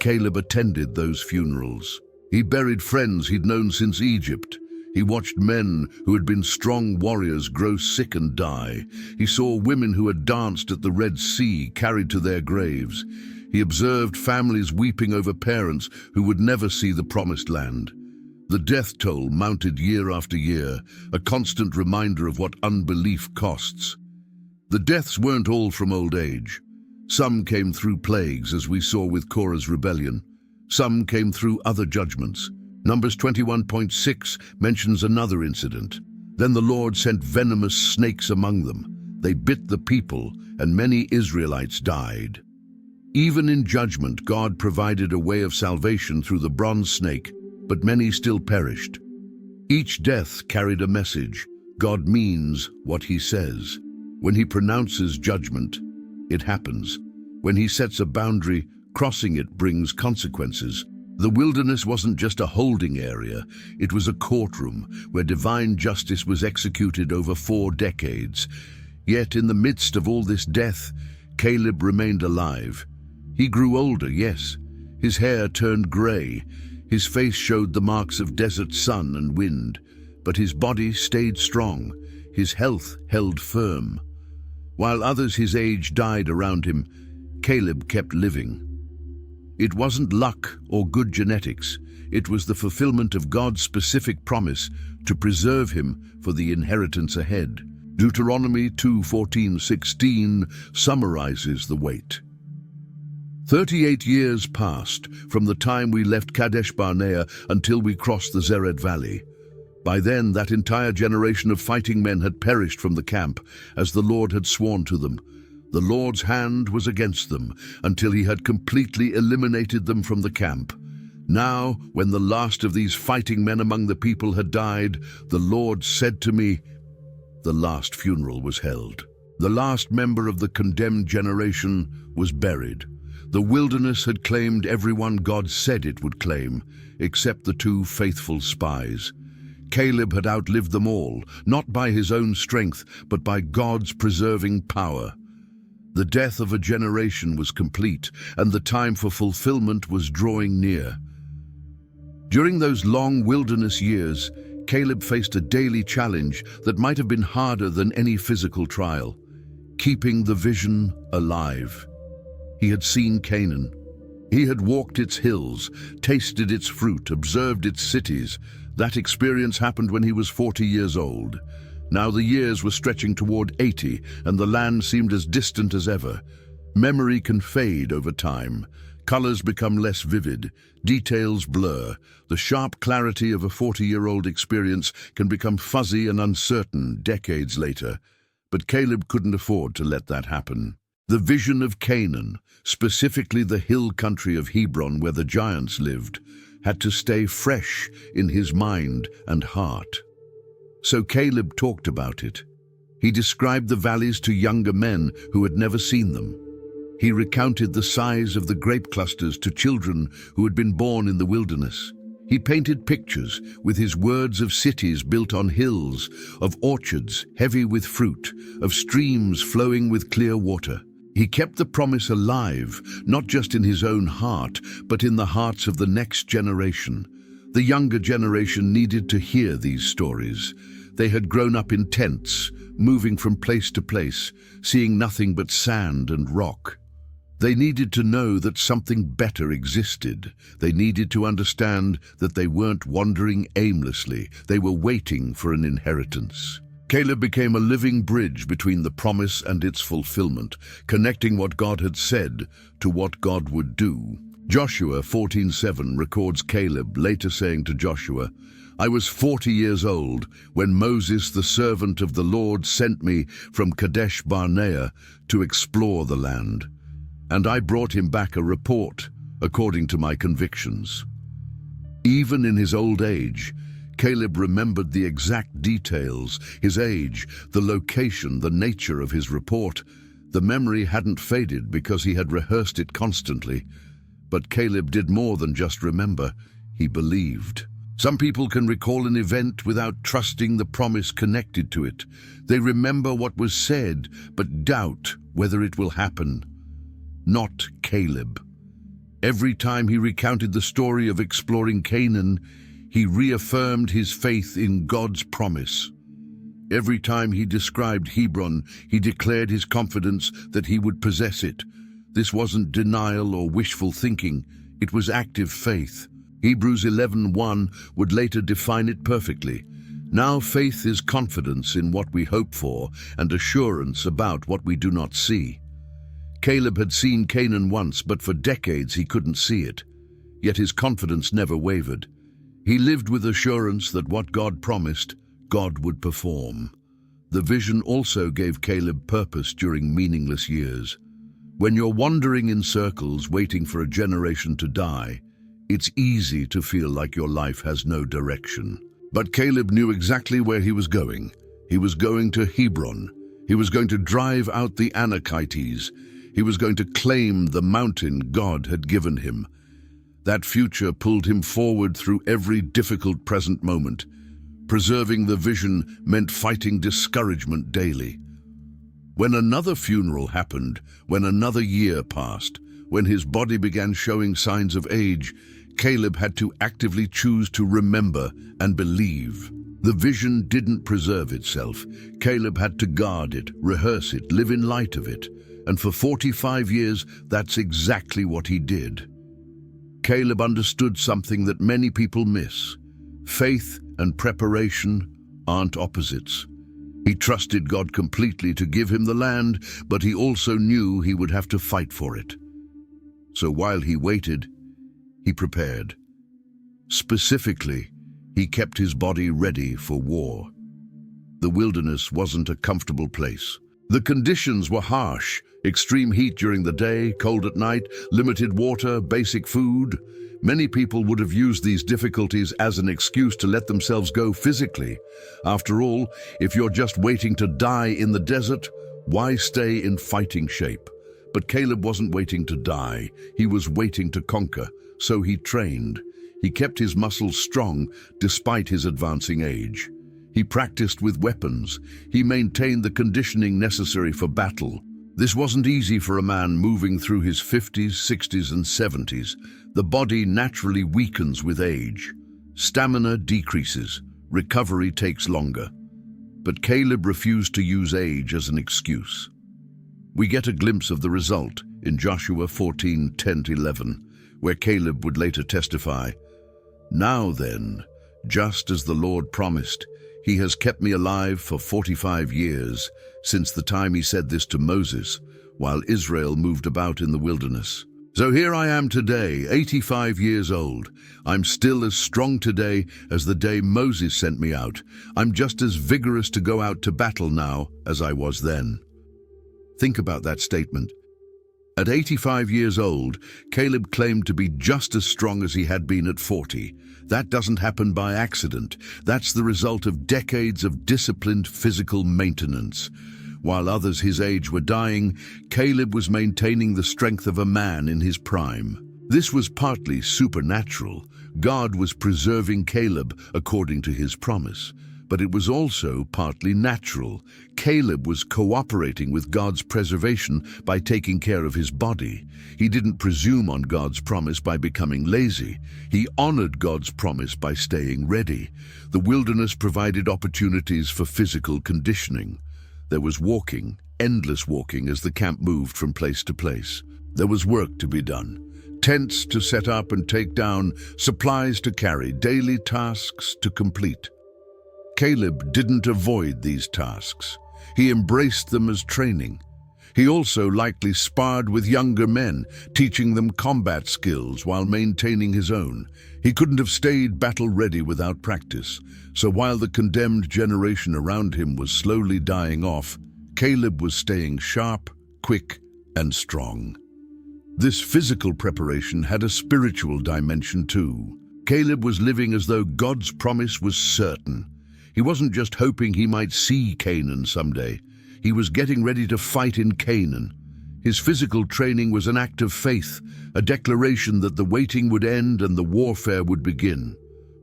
Caleb attended those funerals. He buried friends he'd known since Egypt. He watched men who had been strong warriors grow sick and die. He saw women who had danced at the Red Sea carried to their graves. He observed families weeping over parents who would never see the promised land. The death toll mounted year after year, a constant reminder of what unbelief costs. The deaths weren't all from old age. Some came through plagues, as we saw with Korah's rebellion. Some came through other judgments. Numbers 21.6 mentions another incident. Then the Lord sent venomous snakes among them. They bit the people, and many Israelites died. Even in judgment, God provided a way of salvation through the bronze snake, but many still perished. Each death carried a message. God means what he says. When he pronounces judgment, it happens. When he sets a boundary, crossing it brings consequences. The wilderness wasn't just a holding area, it was a courtroom where divine justice was executed over 4 decades. Yet in the midst of all this death, Caleb remained alive. He grew older, yes. His hair turned gray. His face showed the marks of desert sun and wind. But his body stayed strong. His health held firm. While others his age died around him, Caleb kept living. It wasn't luck or good genetics. It was the fulfillment of God's specific promise to preserve him for the inheritance ahead. Deuteronomy 2:14-16 summarizes the wait. 38 years passed from the time we left Kadesh Barnea until we crossed the Zered Valley. By then, that entire generation of fighting men had perished from the camp, as the Lord had sworn to them. The Lord's hand was against them until he had completely eliminated them from the camp. Now, when the last of these fighting men among the people had died, the Lord said to me, the last funeral was held. The last member of the condemned generation was buried. The wilderness had claimed everyone God said it would claim, except the two faithful spies. Caleb had outlived them all, not by his own strength, but by God's preserving power. The death of a generation was complete, and the time for fulfillment was drawing near. During those long wilderness years, Caleb faced a daily challenge that might have been harder than any physical trial: keeping the vision alive. He had seen Canaan. He had walked its hills, tasted its fruit, observed its cities. That experience happened when he was 40 years old. Now the years were stretching toward 80, and the land seemed as distant as ever. Memory can fade over time. Colors become less vivid. Details blur. The sharp clarity of a 40-year-old experience can become fuzzy and uncertain decades later. But Caleb couldn't afford to let that happen. The vision of Canaan, specifically the hill country of Hebron where the giants lived, had to stay fresh in his mind and heart. So Caleb talked about it. He described the valleys to younger men who had never seen them. He recounted the size of the grape clusters to children who had been born in the wilderness. He painted pictures with his words of cities built on hills, of orchards heavy with fruit, of streams flowing with clear water. He kept the promise alive, not just in his own heart, but in the hearts of the next generation. The younger generation needed to hear these stories. They had grown up in tents, moving from place to place, seeing nothing but sand and rock. They needed to know that something better existed. They needed to understand that they weren't wandering aimlessly. They were waiting for an inheritance. Caleb became a living bridge between the promise and its fulfillment, connecting what God had said to what God would do. Joshua 14:7 records Caleb later saying to Joshua, "I was 40 years old when Moses, the servant of the Lord, sent me from Kadesh Barnea to explore the land. And I brought him back a report according to my convictions." Even in his old age, Caleb remembered the exact details: his age, the location, the nature of his report. The memory hadn't faded because he had rehearsed it constantly. But Caleb did more than just remember. He believed. Some people can recall an event without trusting the promise connected to it. They remember what was said, but doubt whether it will happen. Not Caleb. Every time he recounted the story of exploring Canaan, he reaffirmed his faith in God's promise. Every time he described Hebron, he declared his confidence that he would possess it. This wasn't denial or wishful thinking, it was active faith. Hebrews 11:1 would later define it perfectly. Now faith is confidence in what we hope for and assurance about what we do not see. Caleb had seen Canaan once, but for decades he couldn't see it. Yet his confidence never wavered. He lived with assurance that what God promised, God would perform. The vision also gave Caleb purpose during meaningless years. When you're wandering in circles waiting for a generation to die, it's easy to feel like your life has no direction. But Caleb knew exactly where he was going. He was going to Hebron. He was going to drive out the Anakites. He was going to claim the mountain God had given him. That future pulled him forward through every difficult present moment. Preserving the vision meant fighting discouragement daily. When another funeral happened, when another year passed, when his body began showing signs of age, Caleb had to actively choose to remember and believe. The vision didn't preserve itself. Caleb had to guard it, rehearse it, live in light of it. And for 45 years, that's exactly what he did. Caleb understood something that many people miss. Faith and preparation aren't opposites. He trusted God completely to give him the land, but he also knew he would have to fight for it. So while he waited, he prepared. Specifically, he kept his body ready for war. The wilderness wasn't a comfortable place. The conditions were harsh: extreme heat during the day, cold at night, limited water, basic food. Many people would have used these difficulties as an excuse to let themselves go physically. After all, if you're just waiting to die in the desert, why stay in fighting shape? But Caleb wasn't waiting to die. He was waiting to conquer. So he trained. He kept his muscles strong despite his advancing age. He practiced with weapons. He maintained the conditioning necessary for battle. This wasn't easy for a man moving through his 50s, 60s, and 70s. The body naturally weakens with age. Stamina decreases. Recovery takes longer. But Caleb refused to use age as an excuse. We get a glimpse of the result in Joshua 14:10-11, where Caleb would later testify, "Now then, just as the Lord promised, He has kept me alive for 45 years, since the time He said this to Moses, while Israel moved about in the wilderness. So here I am today, 85 years old. I'm still as strong today as the day Moses sent me out. I'm just as vigorous to go out to battle now as I was then." Think about that statement. At 85 years old, Caleb claimed to be just as strong as he had been at 40. That doesn't happen by accident. That's the result of decades of disciplined physical maintenance. While others his age were dying, Caleb was maintaining the strength of a man in his prime. This was partly supernatural. God was preserving Caleb according to his promise. But it was also partly natural. Caleb was cooperating with God's preservation by taking care of his body. He didn't presume on God's promise by becoming lazy. He honored God's promise by staying ready. The wilderness provided opportunities for physical conditioning. There was walking, endless walking, as the camp moved from place to place. There was work to be done. Tents to set up and take down, supplies to carry, daily tasks to complete. Caleb didn't avoid these tasks. He embraced them as training. He also likely sparred with younger men, teaching them combat skills while maintaining his own. He couldn't have stayed battle-ready without practice. So while the condemned generation around him was slowly dying off, Caleb was staying sharp, quick, and strong. This physical preparation had a spiritual dimension too. Caleb was living as though God's promise was certain. He wasn't just hoping he might see Canaan someday. He was getting ready to fight in Canaan. His physical training was an act of faith, a declaration that the waiting would end and the warfare would begin.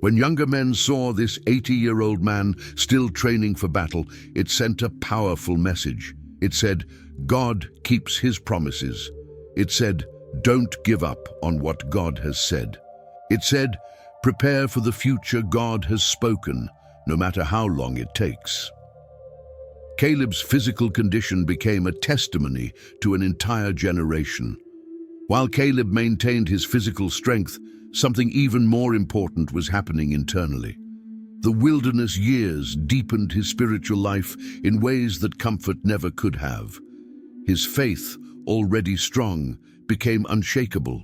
When younger men saw this 80-year-old man still training for battle, it sent a powerful message. It said, God keeps His promises. It said, don't give up on what God has said. It said, prepare for the future God has spoken, no matter how long it takes. Caleb's physical condition became a testimony to an entire generation. While Caleb maintained his physical strength, something even more important was happening internally. The wilderness years deepened his spiritual life in ways that comfort never could have. His faith, already strong, became unshakable.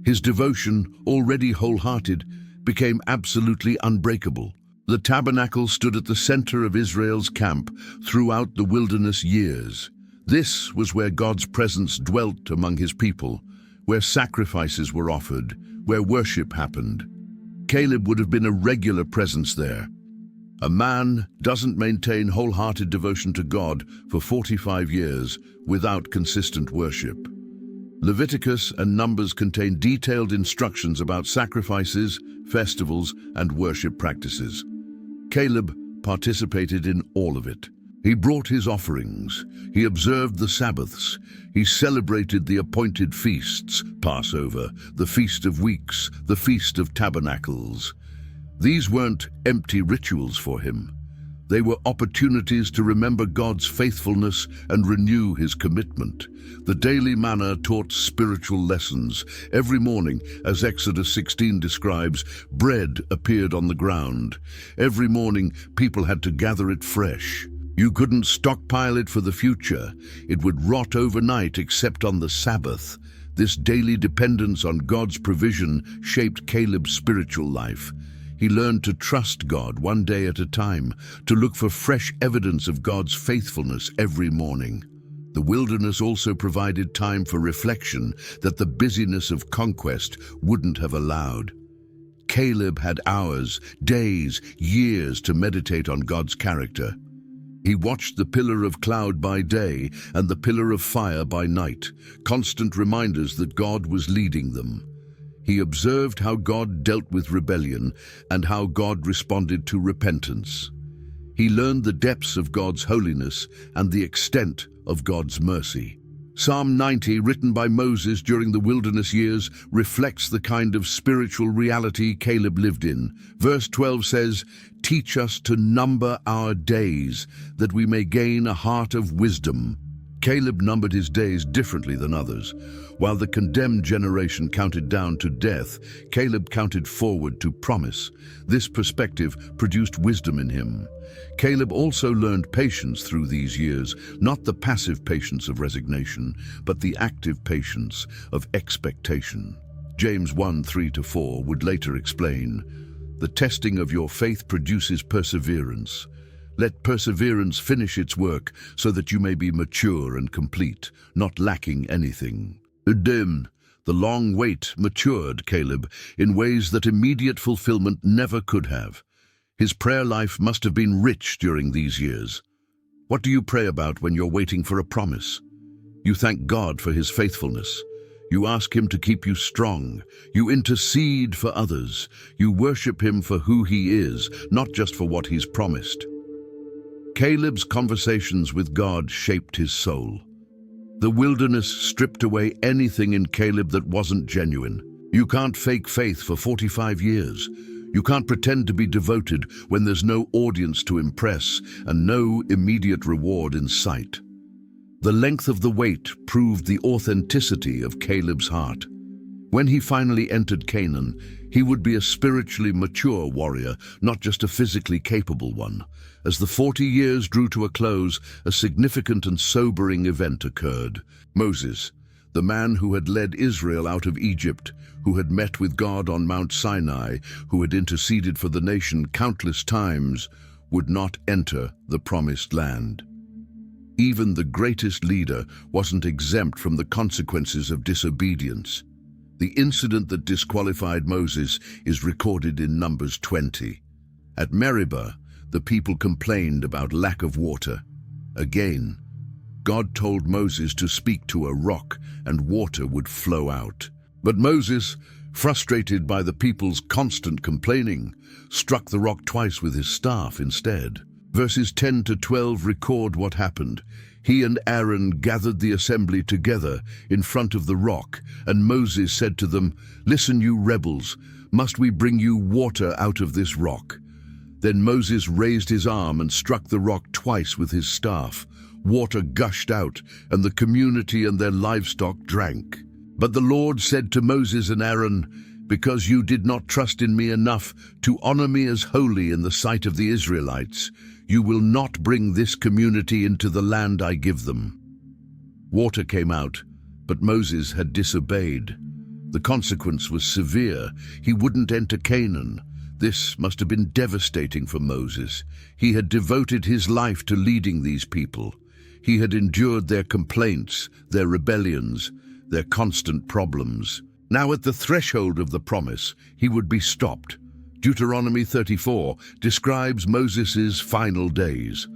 His devotion, already wholehearted, became absolutely unbreakable. The tabernacle stood at the center of Israel's camp throughout the wilderness years. This was where God's presence dwelt among His people, where sacrifices were offered, where worship happened. Caleb would have been a regular presence there. A man doesn't maintain wholehearted devotion to God for 45 years without consistent worship. Leviticus and Numbers contain detailed instructions about sacrifices, festivals, and worship practices. Caleb participated in all of it. He brought his offerings. He observed the Sabbaths. He celebrated the appointed feasts, Passover, the Feast of Weeks, the Feast of Tabernacles. These weren't empty rituals for him. They were opportunities to remember God's faithfulness and renew His commitment. The daily manna taught spiritual lessons. Every morning, as Exodus 16 describes, bread appeared on the ground. Every morning, people had to gather it fresh. You couldn't stockpile it for the future. It would rot overnight except on the Sabbath. This daily dependence on God's provision shaped Caleb's spiritual life. He learned to trust God one day at a time, to look for fresh evidence of God's faithfulness every morning. The wilderness also provided time for reflection that the busyness of conquest wouldn't have allowed. Caleb had hours, days, years to meditate on God's character. He watched the pillar of cloud by day and the pillar of fire by night, constant reminders that God was leading them. He observed how God dealt with rebellion and how God responded to repentance. He learned the depths of God's holiness and the extent of God's mercy. Psalm 90, written by Moses during the wilderness years, reflects the kind of spiritual reality Caleb lived in. Verse 12 says, "Teach us to number our days, that we may gain a heart of wisdom." Caleb numbered his days differently than others. While the condemned generation counted down to death, Caleb counted forward to promise. This perspective produced wisdom in him. Caleb also learned patience through these years, not the passive patience of resignation, but the active patience of expectation. James 1:3-4 would later explain, "The testing of your faith produces perseverance. Let perseverance finish its work so that you may be mature and complete, not lacking anything." The long wait matured Caleb in ways that immediate fulfillment never could have. His prayer life must have been rich during these years. What do you pray about when you're waiting for a promise? You thank God for his faithfulness. You ask him to keep you strong. You intercede for others. You worship him for who he is, not just for what he's promised. Caleb's conversations with God shaped his soul. The wilderness stripped away anything in Caleb that wasn't genuine. You can't fake faith for 45 years. You can't pretend to be devoted when there's no audience to impress and no immediate reward in sight. The length of the wait proved the authenticity of Caleb's heart. When he finally entered Canaan, he would be a spiritually mature warrior, not just a physically capable one. As the 40 years drew to a close, a significant and sobering event occurred. Moses, the man who had led Israel out of Egypt, who had met with God on Mount Sinai, who had interceded for the nation countless times, would not enter the promised land. Even the greatest leader wasn't exempt from the consequences of disobedience. The incident that disqualified Moses is recorded in Numbers 20. At Meribah, the people complained about lack of water. Again, God told Moses to speak to a rock and water would flow out. But Moses, frustrated by the people's constant complaining, struck the rock twice with his staff instead. Verses 10-12 record what happened. He and Aaron gathered the assembly together in front of the rock, and Moses said to them, "Listen, you rebels, must we bring you water out of this rock?" Then Moses raised his arm and struck the rock twice with his staff. Water gushed out, and the community and their livestock drank. But the Lord said to Moses and Aaron, "Because you did not trust in me enough to honor me as holy in the sight of the Israelites, you will not bring this community into the land I give them." Water came out, but Moses had disobeyed. The consequence was severe. He wouldn't enter Canaan. This must have been devastating for Moses. He had devoted his life to leading these people. He had endured their complaints, their rebellions, their constant problems. Now at the threshold of the promise, he would be stopped. Deuteronomy 34 describes Moses' final days.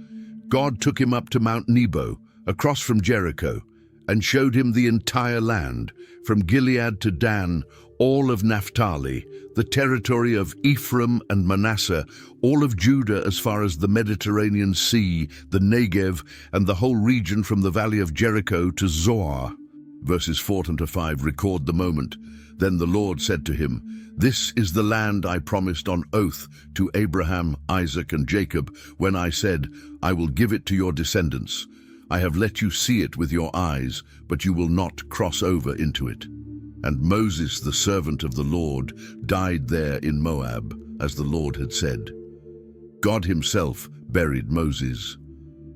God took him up to Mount Nebo, across from Jericho, and showed him the entire land, from Gilead to Dan, all of Naphtali, the territory of Ephraim and Manasseh, all of Judah as far as the Mediterranean Sea, the Negev, and the whole region from the valley of Jericho to Zoar. Verses 4-5 record the moment. Then the Lord said to him, "This is the land I promised on oath to Abraham, Isaac, and Jacob, when I said, 'I will give it to your descendants.' I have let you see it with your eyes, but you will not cross over into it." And Moses, the servant of the Lord, died there in Moab, as the Lord had said. God himself buried Moses.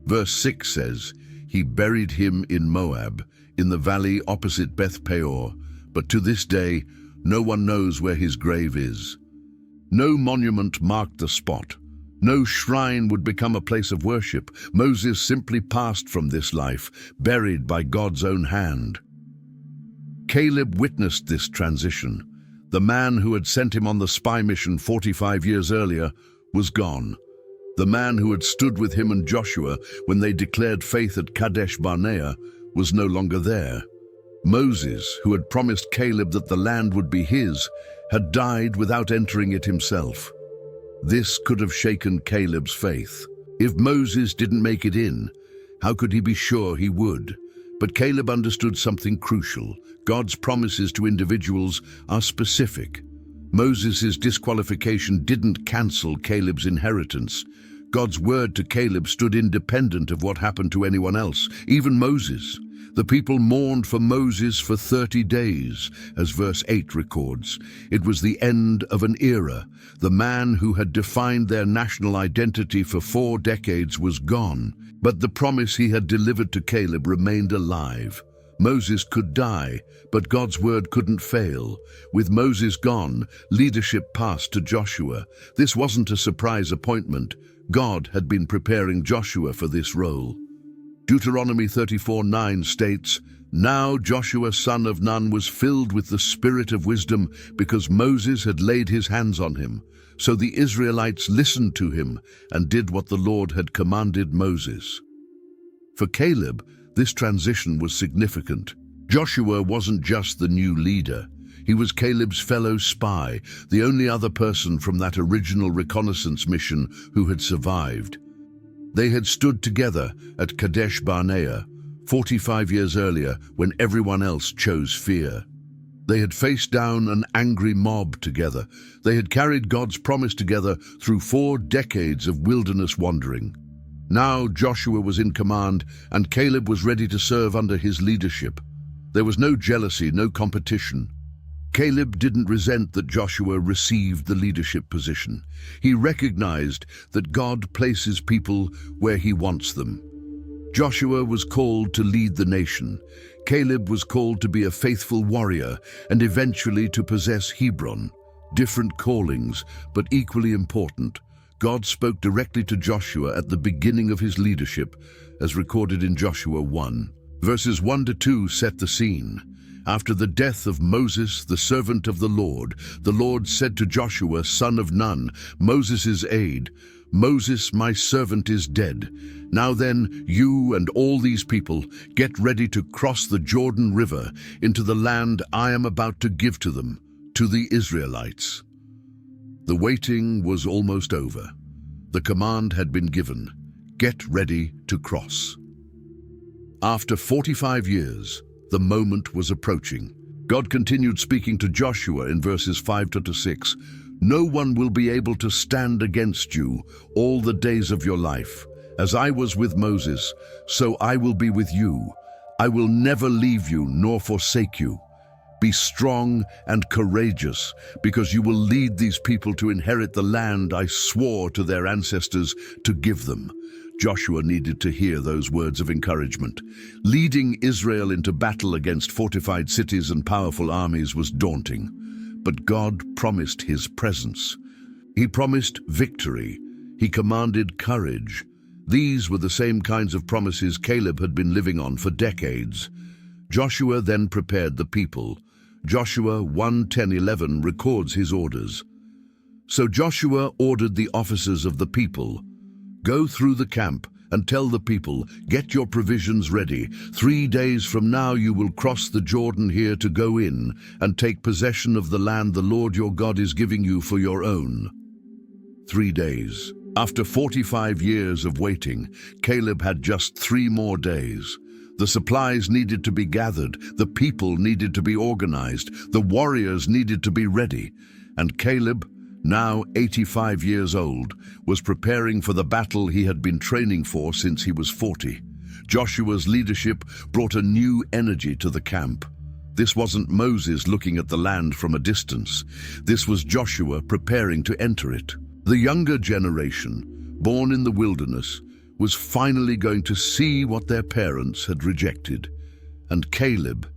Verse 6 says, "He buried him in Moab, in the valley opposite Beth Peor, but to this day no one knows where his grave is." No monument marked the spot. No shrine would become a place of worship. Moses simply passed from this life, buried by God's own hand. Caleb witnessed this transition. The man who had sent him on the spy mission 45 years earlier was gone. The man who had stood with him and Joshua when they declared faith at Kadesh Barnea was no longer there. Moses, who had promised Caleb that the land would be his, had died without entering it himself. This could have shaken Caleb's faith. If Moses didn't make it in, how could he be sure he would? But Caleb understood something crucial. God's promises to individuals are specific. Moses' disqualification didn't cancel Caleb's inheritance. God's word to Caleb stood independent of what happened to anyone else, even Moses. The people mourned for Moses for 30 days, as verse 8 records. It was the end of an era. The man who had defined their national identity for 4 decades was gone, but the promise he had delivered to Caleb remained alive. Moses could die, but God's word couldn't fail. With Moses gone, leadership passed to Joshua. This wasn't a surprise appointment. God had been preparing Joshua for this role. Deuteronomy 34:9 states, "Now Joshua son of Nun was filled with the spirit of wisdom because Moses had laid his hands on him. So the Israelites listened to him and did what the Lord had commanded Moses." For Caleb, this transition was significant. Joshua wasn't just the new leader. He was Caleb's fellow spy, the only other person from that original reconnaissance mission who had survived. They had stood together at Kadesh Barnea 45 years earlier when everyone else chose fear. They had faced down an angry mob together. They had carried God's promise together through 4 decades of wilderness wandering. Now Joshua was in command and Caleb was ready to serve under his leadership. There was no jealousy, no competition. Caleb didn't resent that Joshua received the leadership position. He recognized that God places people where he wants them. Joshua was called to lead the nation. Caleb was called to be a faithful warrior and eventually to possess Hebron. Different callings, but equally important. God spoke directly to Joshua at the beginning of his leadership, as recorded in Joshua 1. Verses 1 to 2 set the scene. After the death of Moses, the servant of the Lord said to Joshua, son of Nun, Moses' aide, "Moses, my servant, is dead. Now then, you and all these people, get ready to cross the Jordan River into the land I am about to give to them, to the Israelites." The waiting was almost over. The command had been given. Get ready to cross. After 45 years, the moment was approaching. God continued speaking to Joshua in verses 5 to 6. "No one will be able to stand against you all the days of your life. As I was with Moses, so I will be with you. I will never leave you nor forsake you. Be strong and courageous, because you will lead these people to inherit the land I swore to their ancestors to give them." Joshua needed to hear those words of encouragement. Leading Israel into battle against fortified cities and powerful armies was daunting, but God promised his presence. He promised victory. He commanded courage. These were the same kinds of promises Caleb had been living on for decades. Joshua then prepared the people. Joshua 1:10-11 records his orders. So Joshua ordered the officers of the people, "Go through the camp and tell the people, get your provisions ready. 3 days from now you will cross the Jordan here to go in and take possession of the land the Lord your God is giving you for your own." 3 days. After 45 years of waiting, Caleb had just 3 more days. The supplies needed to be gathered, the people needed to be organized, the warriors needed to be ready, and Caleb, now 85 years old, was preparing for the battle he had been training for since he was 40. Joshua's leadership brought a new energy to the camp. This wasn't Moses looking at the land from a distance. This was Joshua preparing to enter it. The younger generation, born in the wilderness, was finally going to see what their parents had rejected. And Caleb,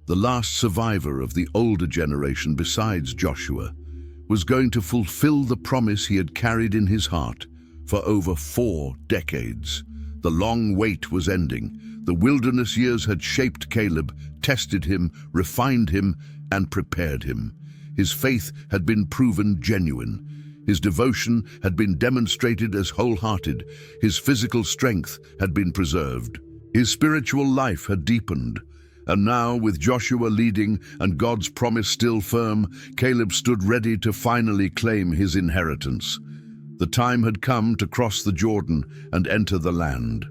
the last survivor of the older generation besides Joshua, was going to fulfill the promise he had carried in his heart for over 4 decades. The long wait was ending. The wilderness years had shaped Caleb, tested him, refined him, and prepared him. His faith had been proven genuine. His devotion had been demonstrated as wholehearted. His physical strength had been preserved. His spiritual life had deepened. And now, with Joshua leading and God's promise still firm, Caleb stood ready to finally claim his inheritance. The time had come to cross the Jordan and enter the land.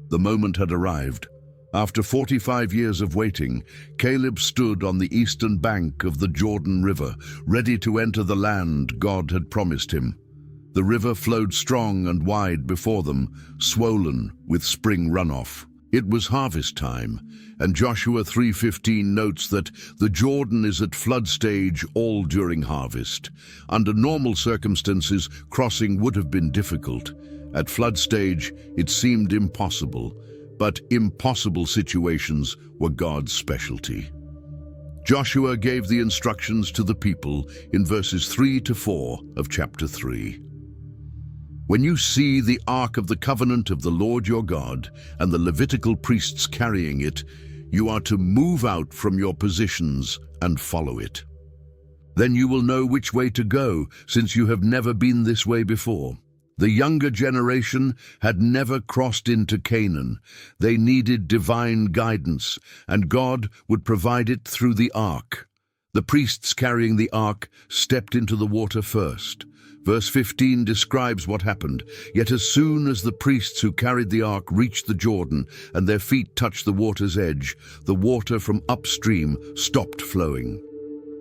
The moment had arrived. After 45 years of waiting, Caleb stood on the eastern bank of the Jordan River, ready to enter the land God had promised him. The river flowed strong and wide before them, swollen with spring runoff. It was harvest time, and Joshua 3:15 notes that the Jordan is at flood stage all during harvest. Under normal circumstances, crossing would have been difficult. At flood stage, it seemed impossible, but impossible situations were God's specialty. Joshua gave the instructions to the people in verses 3 to 4 of chapter 3. When you see the Ark of the Covenant of the Lord your God and the Levitical priests carrying it, you are to move out from your positions and follow it. Then you will know which way to go, since you have never been this way before. The younger generation had never crossed into Canaan. They needed divine guidance, and God would provide it through the Ark. The priests carrying the Ark stepped into the water first. Verse 15 describes what happened. Yet as soon as the priests who carried the ark reached the Jordan and their feet touched the water's edge, the water from upstream stopped flowing.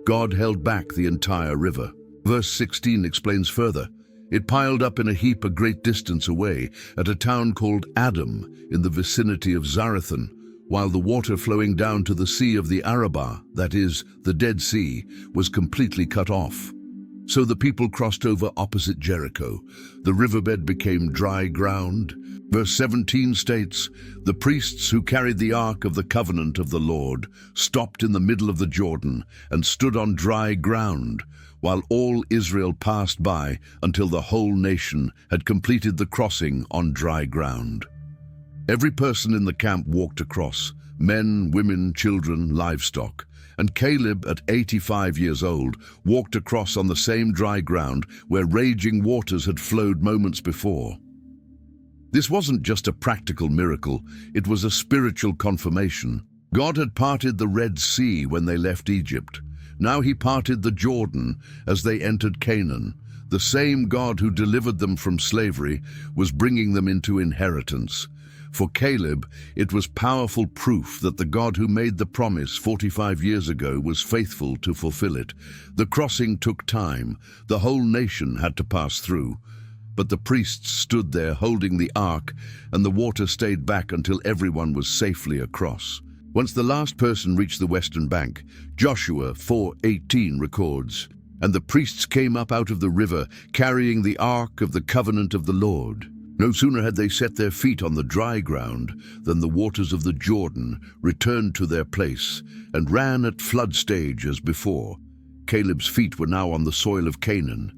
God held back the entire river. Verse 16 explains further. It piled up in a heap a great distance away at a town called Adam in the vicinity of Zarethan, while the water flowing down to the Sea of the Arabah, that is, the Dead Sea, was completely cut off. So the people crossed over opposite Jericho. The riverbed became dry ground. Verse 17 states, the priests who carried the Ark of the Covenant of the Lord stopped in the middle of the Jordan and stood on dry ground, while all Israel passed by until the whole nation had completed the crossing on dry ground. Every person in the camp walked across, men, women, children, livestock. And Caleb, at 85 years old, walked across on the same dry ground where raging waters had flowed moments before. This wasn't just a practical miracle, it was a spiritual confirmation. God had parted the Red Sea when they left Egypt. Now he parted the Jordan as they entered Canaan. The same God who delivered them from slavery was bringing them into inheritance. For Caleb, it was powerful proof that the God who made the promise 45 years ago was faithful to fulfill it. The crossing took time. The whole nation had to pass through. But the priests stood there holding the ark, and the water stayed back until everyone was safely across. Once the last person reached the western bank, Joshua 4:18 records, "And the priests came up out of the river, carrying the Ark of the Covenant of the Lord. No sooner had they set their feet on the dry ground than the waters of the Jordan returned to their place and ran at flood stage as before." Caleb's feet were now on the soil of Canaan,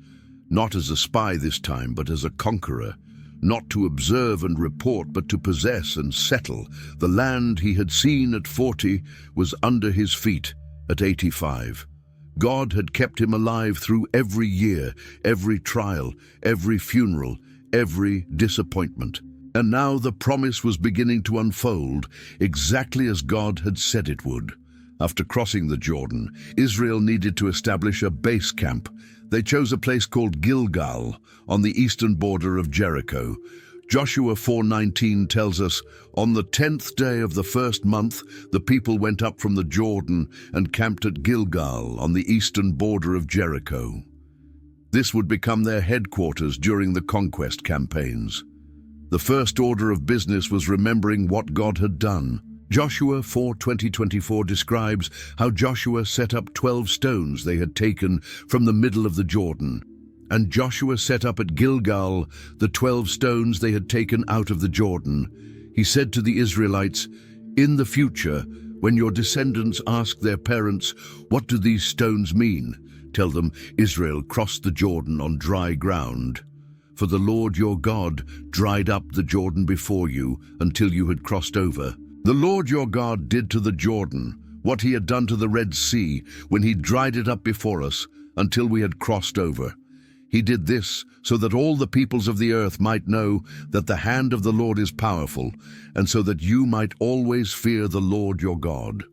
not as a spy this time, but as a conqueror, not to observe and report, but to possess and settle. The land he had seen at 40 was under his feet at 85. God had kept him alive through every year, every trial, every funeral, every disappointment. And now the promise was beginning to unfold exactly as God had said it would. After crossing the Jordan, Israel needed to establish a base camp. They chose a place called Gilgal on the eastern border of Jericho. Joshua 4:19 tells us, "On the 10th day of the first month, the people went up from the Jordan and camped at Gilgal on the eastern border of Jericho." This would become their headquarters during the conquest campaigns. The first order of business was remembering what God had done. Joshua 4:20-24 describes how Joshua set up 12 stones they had taken from the middle of the Jordan. And Joshua set up at Gilgal the 12 stones they had taken out of the Jordan. He said to the Israelites, "In the future, when your descendants ask their parents, 'What do these stones mean?' tell them, 'Israel crossed the Jordan on dry ground. For the Lord your God dried up the Jordan before you until you had crossed over. The Lord your God did to the Jordan what he had done to the Red Sea when he dried it up before us until we had crossed over. He did this so that all the peoples of the earth might know that the hand of the Lord is powerful, and so that you might always fear the Lord your God.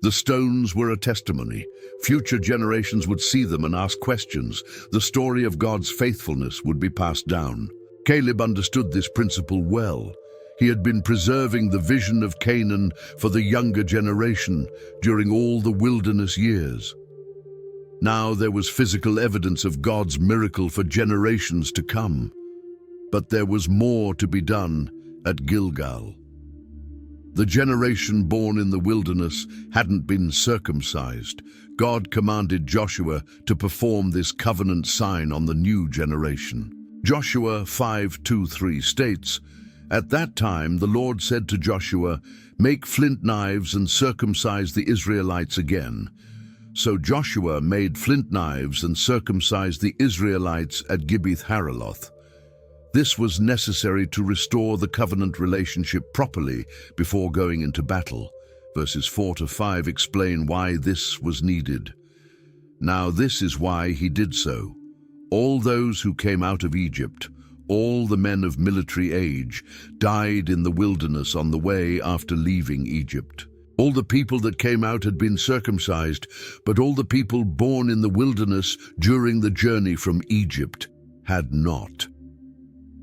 The stones were a testimony. Future generations would see them and ask questions. The story of God's faithfulness would be passed down. Caleb understood this principle well. He had been preserving the vision of Canaan for the younger generation during all the wilderness years. Now there was physical evidence of God's miracle for generations to come. But there was more to be done at Gilgal. The generation born in the wilderness hadn't been circumcised. God commanded Joshua to perform this covenant sign on the new generation. Joshua 5:2-3 states, "At that time the Lord said to Joshua, 'Make flint knives and circumcise the Israelites again.' So Joshua made flint knives and circumcised the Israelites at Gibeath-Haraloth. This was necessary to restore the covenant relationship properly before going into battle. Verses 4-5 explain why this was needed. Now this is why he did so. All those who came out of Egypt, all the men of military age, died in the wilderness on the way after leaving Egypt. All the people that came out had been circumcised, but all the people born in the wilderness during the journey from Egypt had not.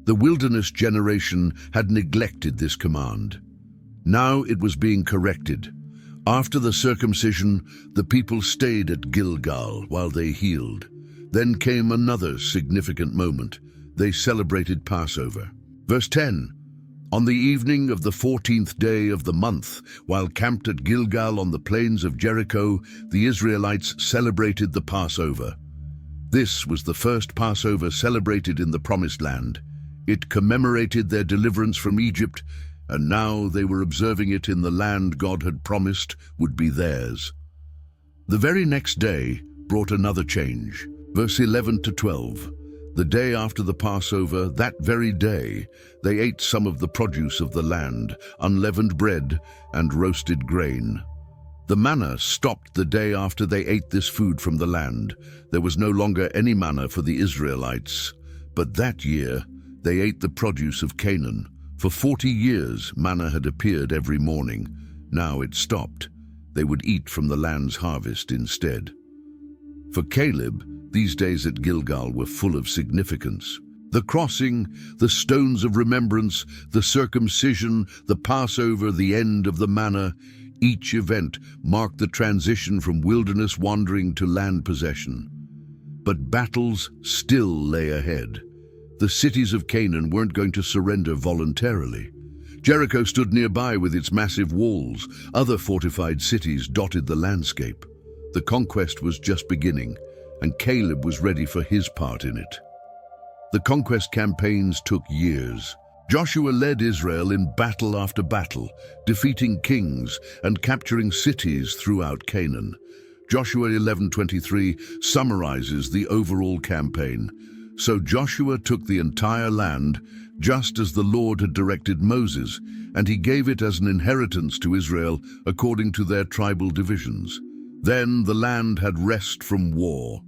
The wilderness generation had neglected this command. Now it was being corrected. After the circumcision, the people stayed at Gilgal while they healed. Then came another significant moment. They celebrated Passover. Verse 10, "On the evening of the 14th day of the month, while camped at Gilgal on the plains of Jericho, the Israelites celebrated the Passover." This was the first Passover celebrated in the Promised Land. It commemorated their deliverance from Egypt, and now they were observing it in the land God had promised would be theirs. The very next day brought another change. Verse 11-12. The day after the Passover, that very day, they ate some of the produce of the land, unleavened bread and roasted grain. The manna stopped the day after they ate this food from the land. There was no longer any manna for the Israelites. But that year, they ate the produce of Canaan. For 40 years, manna had appeared every morning. Now it stopped. They would eat from the land's harvest instead. For Caleb, these days at Gilgal were full of significance. The crossing, the stones of remembrance, the circumcision, the Passover, the end of the manna, each event marked the transition from wilderness wandering to land possession. But battles still lay ahead. The cities of Canaan weren't going to surrender voluntarily. Jericho stood nearby with its massive walls. Other fortified cities dotted the landscape. The conquest was just beginning, and Caleb was ready for his part in it. The conquest campaigns took years. Joshua led Israel in battle after battle, defeating kings and capturing cities throughout Canaan. Joshua 11:23 summarizes the overall campaign. So Joshua took the entire land, just as the Lord had directed Moses, and he gave it as an inheritance to Israel according to their tribal divisions. Then the land had rest from war.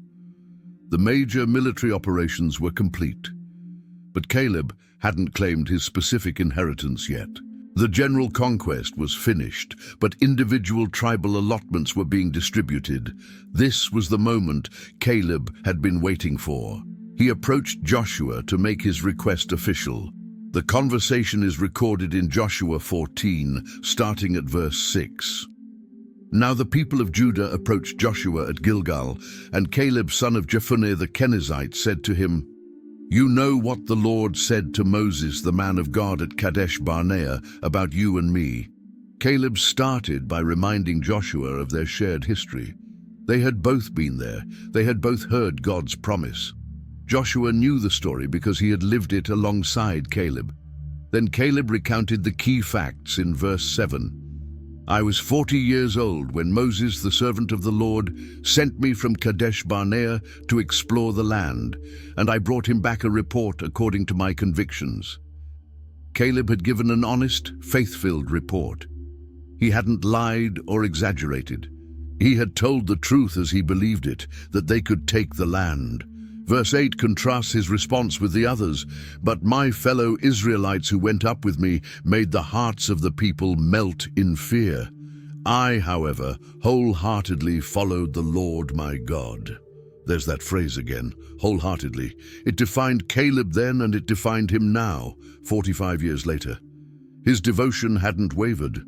The major military operations were complete. But Caleb hadn't claimed his specific inheritance yet. The general conquest was finished, but individual tribal allotments were being distributed. This was the moment Caleb had been waiting for. He approached Joshua to make his request official. The conversation is recorded in Joshua 14, starting at verse 6. Now the people of Judah approached Joshua at Gilgal, and Caleb son of Jephunneh the Kenizzite said to him, "You know what the Lord said to Moses, the man of God at Kadesh Barnea, about you and me." Caleb started by reminding Joshua of their shared history. They had both been there. They had both heard God's promise. Joshua knew the story because he had lived it alongside Caleb. Then Caleb recounted the key facts in verse 7. "I was 40 years old when Moses, the servant of the Lord, sent me from Kadesh Barnea to explore the land, and I brought him back a report according to my convictions." Caleb had given an honest, faith-filled report. He hadn't lied or exaggerated. He had told the truth as he believed it, that they could take the land. Verse 8 contrasts his response with the others. But my fellow Israelites who went up with me made the hearts of the people melt in fear. I, however, wholeheartedly followed the Lord my God. There's that phrase again, wholeheartedly. It defined Caleb then and it defined him now, 45 years later. His devotion hadn't wavered.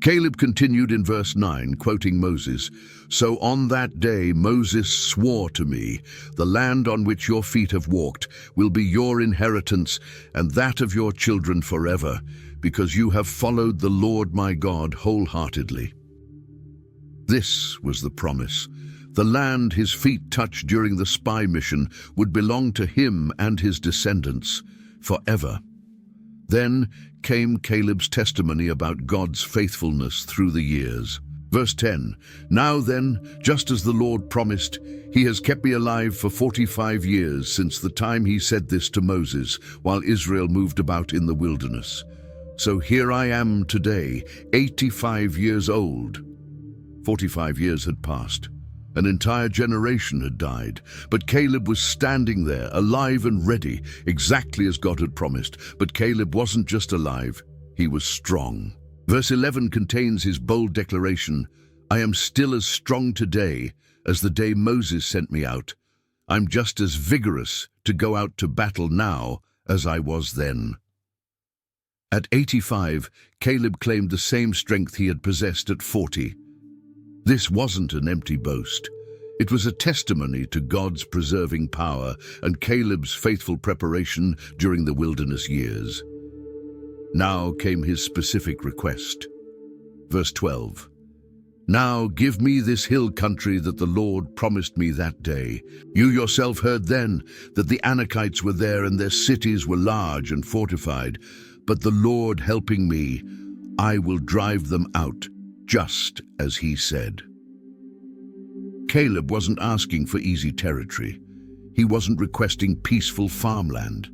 Caleb continued in verse 9, quoting Moses, "So on that day Moses swore to me, the land on which your feet have walked will be your inheritance and that of your children forever, because you have followed the Lord my God wholeheartedly." This was the promise. The land his feet touched during the spy mission would belong to him and his descendants forever. Then came Caleb's testimony about God's faithfulness through the years. Verse 10, "Now then, just as the Lord promised, he has kept me alive for 45 years since the time he said this to Moses, while Israel moved about in the wilderness. So here I am today, 85 years old." 45 years had passed. An entire generation had died, but Caleb was standing there, alive and ready, exactly as God had promised. But Caleb wasn't just alive, he was strong. Verse 11 contains his bold declaration, "I am still as strong today as the day Moses sent me out. I'm just as vigorous to go out to battle now as I was then." At 85, Caleb claimed the same strength he had possessed at 40. This wasn't an empty boast. It was a testimony to God's preserving power and Caleb's faithful preparation during the wilderness years. Now came his specific request. Verse 12, "Now give me this hill country that the Lord promised me that day. You yourself heard then that the Anakites were there and their cities were large and fortified. But the Lord helping me, I will drive them out, just as he said." Caleb wasn't asking for easy territory. He wasn't requesting peaceful farmland.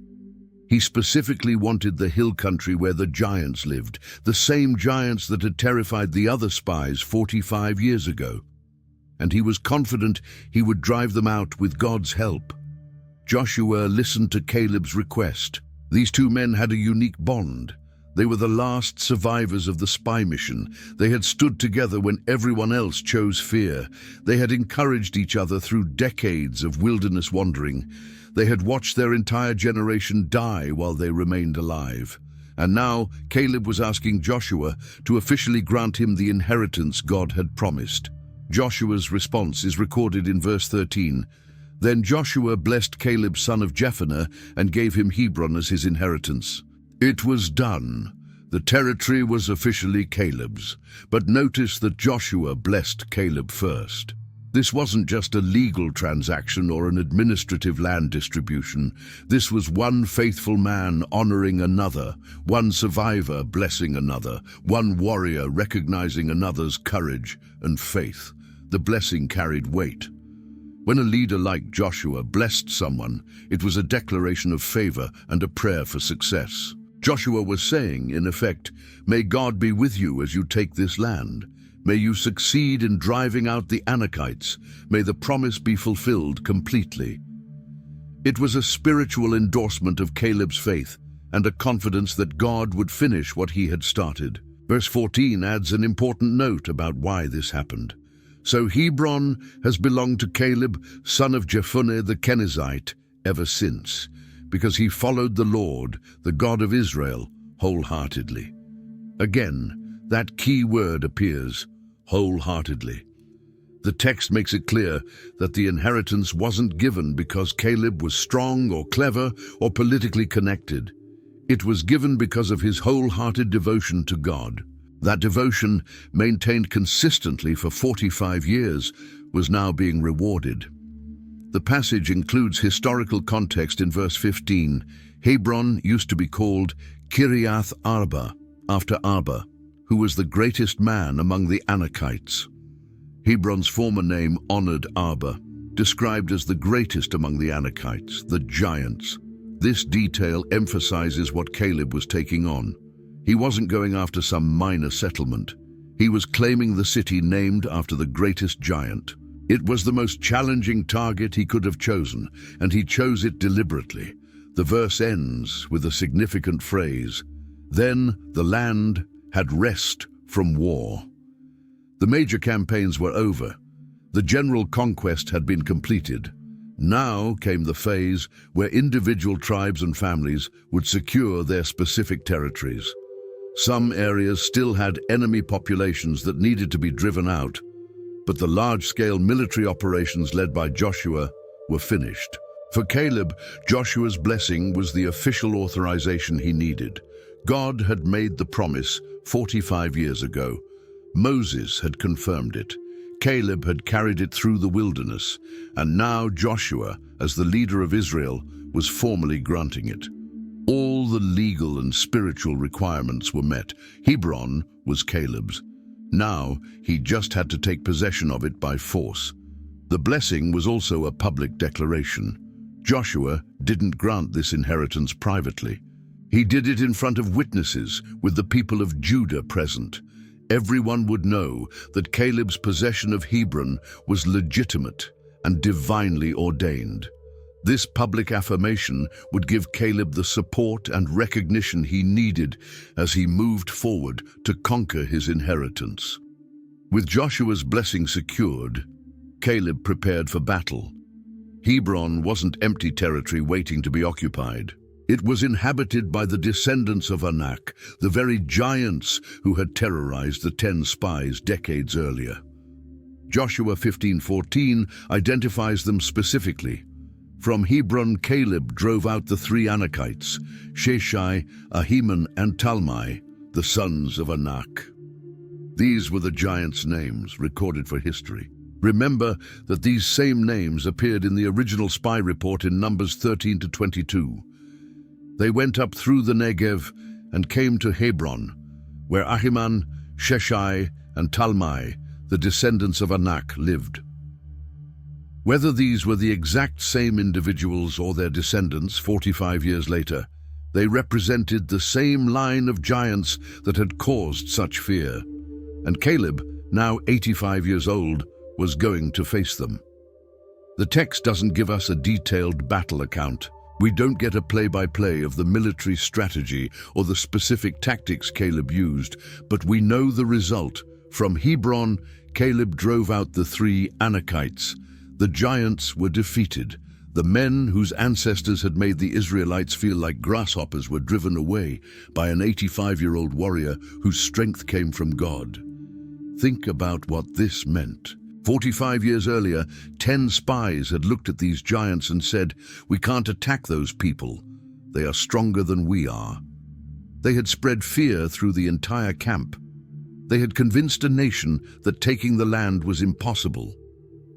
He specifically wanted the hill country where the giants lived, the same giants that had terrified the other spies 45 years ago. And he was confident he would drive them out with God's help. Joshua listened to Caleb's request. These two men had a unique bond. They were the last survivors of the spy mission. They had stood together when everyone else chose fear. They had encouraged each other through decades of wilderness wandering. They had watched their entire generation die while they remained alive. And now Caleb was asking Joshua to officially grant him the inheritance God had promised. Joshua's response is recorded in verse 13. "Then Joshua blessed Caleb son of Jephunneh and gave him Hebron as his inheritance." It was done. The territory was officially Caleb's. But notice that Joshua blessed Caleb first. This wasn't just a legal transaction or an administrative land distribution. This was one faithful man honoring another, one survivor blessing another, one warrior recognizing another's courage and faith. The blessing carried weight. When a leader like Joshua blessed someone, it was a declaration of favor and a prayer for success. Joshua was saying, in effect, "May God be with you as you take this land. May you succeed in driving out the Anakites. May the promise be fulfilled completely." It was a spiritual endorsement of Caleb's faith and a confidence that God would finish what he had started. Verse 14 adds an important note about why this happened. "So Hebron has belonged to Caleb, son of Jephunneh the Kenizzite, ever since, because he followed the Lord, the God of Israel, wholeheartedly." Again, that key word appears, wholeheartedly. The text makes it clear that the inheritance wasn't given because Caleb was strong or clever or politically connected. It was given because of his wholehearted devotion to God. That devotion, maintained consistently for 45 years, was now being rewarded. The passage includes historical context in verse 15. Hebron used to be called Kiriath Arba, after Arba, who was the greatest man among the Anakites. Hebron's former name honored Arba, described as the greatest among the Anakites, the giants. This detail emphasizes what Caleb was taking on. He wasn't going after some minor settlement. He was claiming the city named after the greatest giant. It was the most challenging target he could have chosen, and he chose it deliberately. The verse ends with a significant phrase, "Then the land had rest from war." The major campaigns were over. The general conquest had been completed. Now came the phase where individual tribes and families would secure their specific territories. Some areas still had enemy populations that needed to be driven out, but the large-scale military operations led by Joshua were finished. For Caleb, Joshua's blessing was the official authorization he needed. God had made the promise 45 years ago. Moses had confirmed it. Caleb had carried it through the wilderness, and now Joshua, as the leader of Israel, was formally granting it. All the legal and spiritual requirements were met. Hebron was Caleb's. Now he just had to take possession of it by force. The blessing was also a public declaration. Joshua didn't grant this inheritance privately. He did it in front of witnesses, with the people of Judah present. Everyone would know that Caleb's possession of Hebron was legitimate and divinely ordained. This public affirmation would give Caleb the support and recognition he needed as he moved forward to conquer his inheritance. With Joshua's blessing secured, Caleb prepared for battle. Hebron wasn't empty territory waiting to be occupied. It was inhabited by the descendants of Anak, the very giants who had terrorized the 10 spies decades earlier. Joshua 15:14 identifies them specifically. From Hebron, Caleb drove out the 3 Anakites, Sheshai, Ahiman, and Talmai, the sons of Anak. These were the giants' names recorded for history. Remember that these same names appeared in the original spy report in Numbers 13-22. They went up through the Negev and came to Hebron, where Ahiman, Sheshai, and Talmai, the descendants of Anak, lived. Whether these were the exact same individuals or their descendants 45 years later, they represented the same line of giants that had caused such fear. And Caleb, now 85 years old, was going to face them. The text doesn't give us a detailed battle account. We don't get a play-by-play of the military strategy or the specific tactics Caleb used, but we know the result. From Hebron, Caleb drove out the 3 Anakites. The giants were defeated. The men whose ancestors had made the Israelites feel like grasshoppers were driven away by an 85-year-old warrior whose strength came from God. Think about what this meant. 45 years earlier, 10 spies had looked at these giants and said, "We can't attack those people. They are stronger than we are." They had spread fear through the entire camp. They had convinced a nation that taking the land was impossible.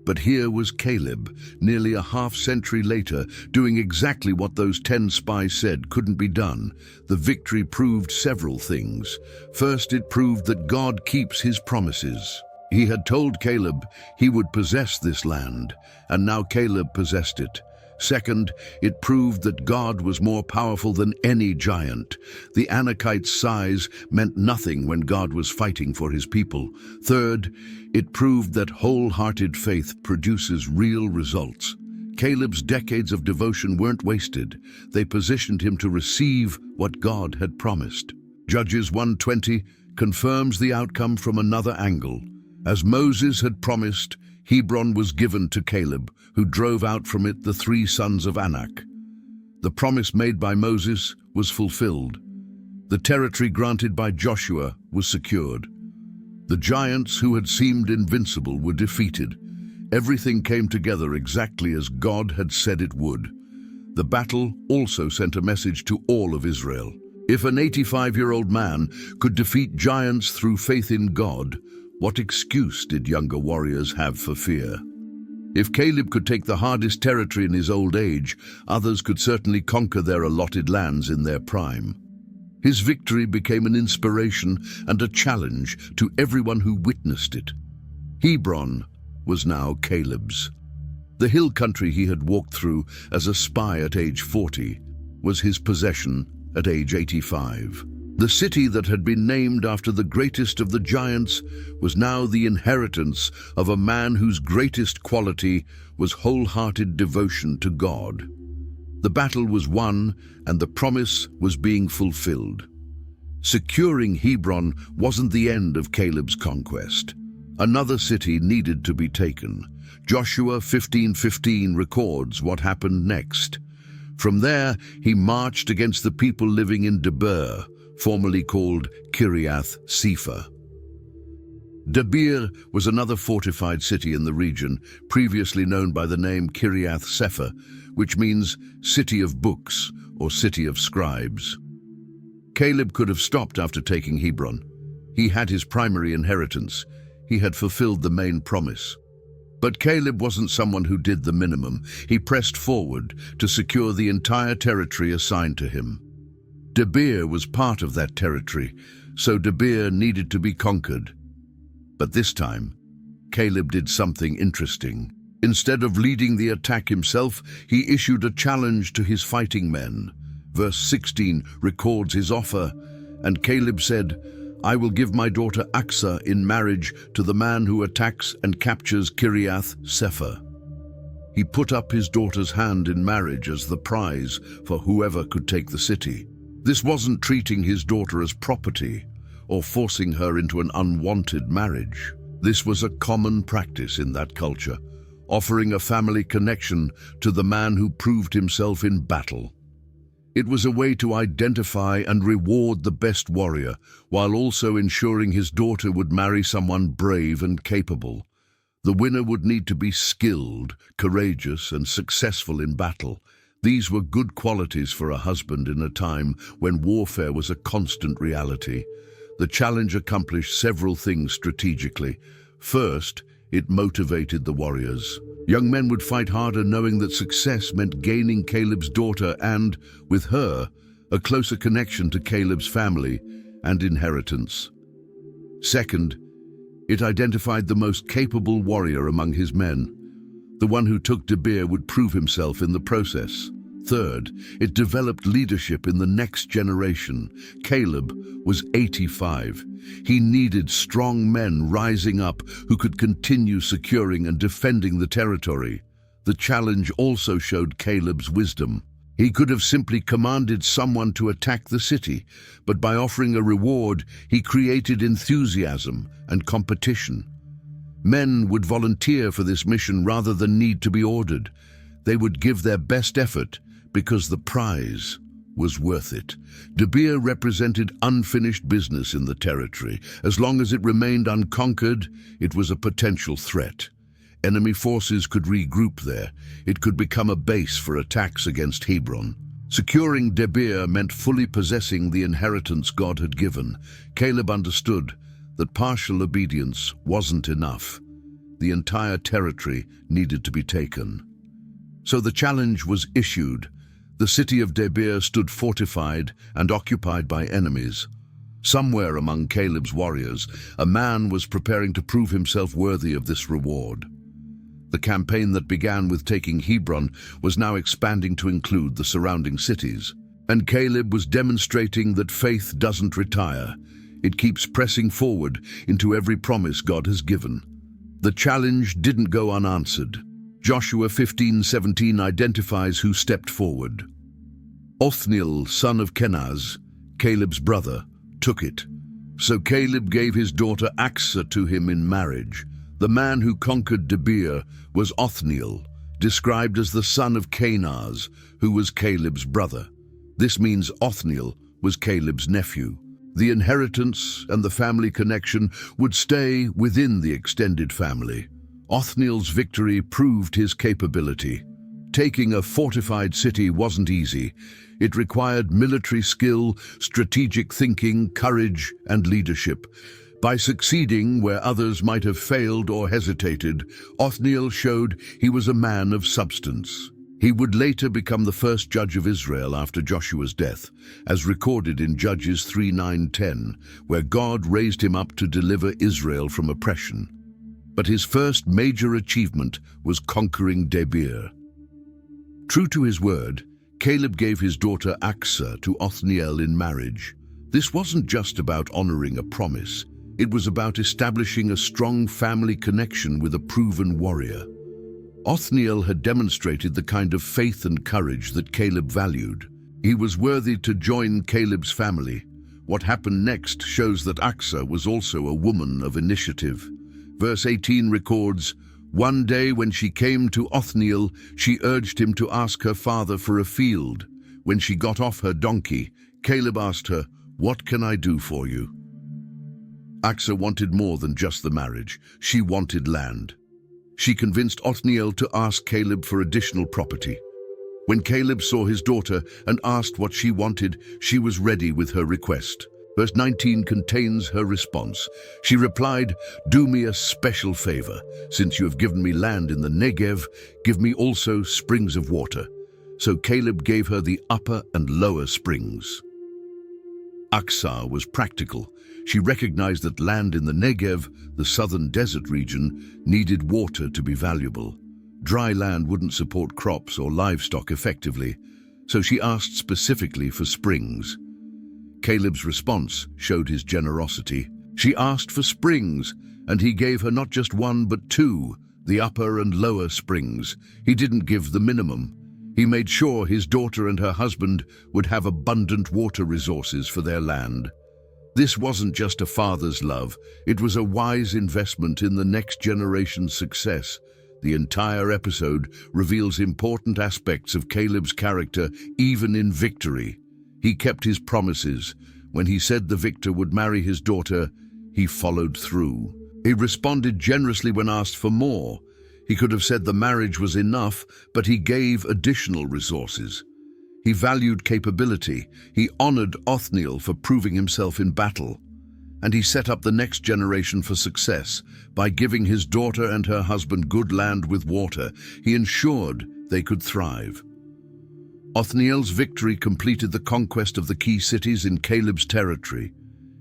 But here was Caleb, nearly a half-century later, doing exactly what those 10 spies said couldn't be done. The victory proved several things. First, it proved that God keeps his promises. He had told Caleb he would possess this land, and now Caleb possessed it. Second, it proved that God was more powerful than any giant. The Anakites' size meant nothing when God was fighting for his people. Third, it proved that wholehearted faith produces real results. Caleb's decades of devotion weren't wasted. They positioned him to receive what God had promised. Judges 1:20 confirms the outcome from another angle. As Moses had promised, Hebron was given to Caleb, who drove out from it the 3 sons of Anak. The promise made by Moses was fulfilled. The territory granted by Joshua was secured. The giants who had seemed invincible were defeated. Everything came together exactly as God had said it would. The battle also sent a message to all of Israel. If an 85-year-old man could defeat giants through faith in God, what excuse did younger warriors have for fear? If Caleb could take the hardest territory in his old age, others could certainly conquer their allotted lands in their prime. His victory became an inspiration and a challenge to everyone who witnessed it. Hebron was now Caleb's. The hill country he had walked through as a spy at age 40 was his possession at age 85. The city that had been named after the greatest of the giants was now the inheritance of a man whose greatest quality was wholehearted devotion to God. The battle was won, and the promise was being fulfilled. Securing Hebron wasn't the end of Caleb's conquest. Another city needed to be taken. Joshua 15:15 records what happened next. From there, he marched against the people living in Debir, formerly called Kiriath Sepher. Debir was another fortified city in the region, previously known by the name Kiriath Sepher, which means city of books or city of scribes. Caleb could have stopped after taking Hebron. He had his primary inheritance. He had fulfilled the main promise. But Caleb wasn't someone who did the minimum. He pressed forward to secure the entire territory assigned to him. Debir was part of that territory, so Debir needed to be conquered. But this time, Caleb did something interesting. Instead of leading the attack himself, he issued a challenge to his fighting men. Verse 16 records his offer, and Caleb said, "I will give my daughter Achsah in marriage to the man who attacks and captures Kiriath Sepher." He put up his daughter's hand in marriage as the prize for whoever could take the city. This wasn't treating his daughter as property or forcing her into an unwanted marriage. This was a common practice in that culture, offering a family connection to the man who proved himself in battle. It was a way to identify and reward the best warrior, while also ensuring his daughter would marry someone brave and capable. The winner would need to be skilled, courageous, and successful in battle. These were good qualities for a husband in a time when warfare was a constant reality. The challenge accomplished several things strategically. First, it motivated the warriors. Young men would fight harder knowing that success meant gaining Caleb's daughter and, with her, a closer connection to Caleb's family and inheritance. Second, it identified the most capable warrior among his men. The one who took Debir would prove himself in the process. Third, it developed leadership in the next generation. Caleb was 85. He needed strong men rising up who could continue securing and defending the territory. The challenge also showed Caleb's wisdom. He could have simply commanded someone to attack the city, but by offering a reward, he created enthusiasm and competition. Men would volunteer for this mission rather than need to be ordered. They would give their best effort because the prize was worth it. Debir represented unfinished business in the territory. As long as it remained unconquered, it was a potential threat. Enemy forces could regroup there. It could become a base for attacks against Hebron. Securing Debir meant fully possessing the inheritance God had given. Caleb understood that partial obedience wasn't enough. The entire territory needed to be taken. So the challenge was issued. The city of Debir stood fortified and occupied by enemies. Somewhere among Caleb's warriors, a man was preparing to prove himself worthy of this reward. The campaign that began with taking Hebron was now expanding to include the surrounding cities. And Caleb was demonstrating that faith doesn't retire. It keeps pressing forward into every promise God has given. The challenge didn't go unanswered. Joshua 15:17 identifies who stepped forward. Othniel, son of Kenaz, Caleb's brother, took it. So Caleb gave his daughter Achsah to him in marriage. The man who conquered Debir was Othniel, described as the son of Kenaz, who was Caleb's brother. This means Othniel was Caleb's nephew. The inheritance and the family connection would stay within the extended family. Othniel's victory proved his capability. Taking a fortified city wasn't easy. It required military skill, strategic thinking, courage, and leadership. By succeeding where others might have failed or hesitated, Othniel showed he was a man of substance. He would later become the first judge of Israel after Joshua's death, as recorded in Judges 3:9-10, where God raised him up to deliver Israel from oppression. But his first major achievement was conquering Debir. True to his word, Caleb gave his daughter Achsah to Othniel in marriage. This wasn't just about honoring a promise. It was about establishing a strong family connection with a proven warrior. Othniel had demonstrated the kind of faith and courage that Caleb valued. He was worthy to join Caleb's family. What happened next shows that Achsah was also a woman of initiative. Verse 18 records, "One day when she came to Othniel, she urged him to ask her father for a field. When she got off her donkey, Caleb asked her, 'What can I do for you?'" Achsah wanted more than just the marriage. She wanted land. She convinced Othniel to ask Caleb for additional property. When Caleb saw his daughter and asked what she wanted, she was ready with her request. Verse 19 contains her response. She replied, "Do me a special favor. Since you have given me land in the Negev, give me also springs of water." So Caleb gave her the upper and lower springs. Achsah was practical. She recognized that land in the Negev, the southern desert region, needed water to be valuable. Dry land wouldn't support crops or livestock effectively, so she asked specifically for springs. Caleb's response showed his generosity. She asked for springs, and he gave her not just one but two, the upper and lower springs. He didn't give the minimum. He made sure his daughter and her husband would have abundant water resources for their land. This wasn't just a father's love, it was a wise investment in the next generation's success. The entire episode reveals important aspects of Caleb's character, even in victory. He kept his promises. When he said the victor would marry his daughter, he followed through. He responded generously when asked for more. He could have said the marriage was enough, but he gave additional resources. He valued capability. He honored Othniel for proving himself in battle. And he set up the next generation for success. By giving his daughter and her husband good land with water, he ensured they could thrive. Othniel's victory completed the conquest of the key cities in Caleb's territory.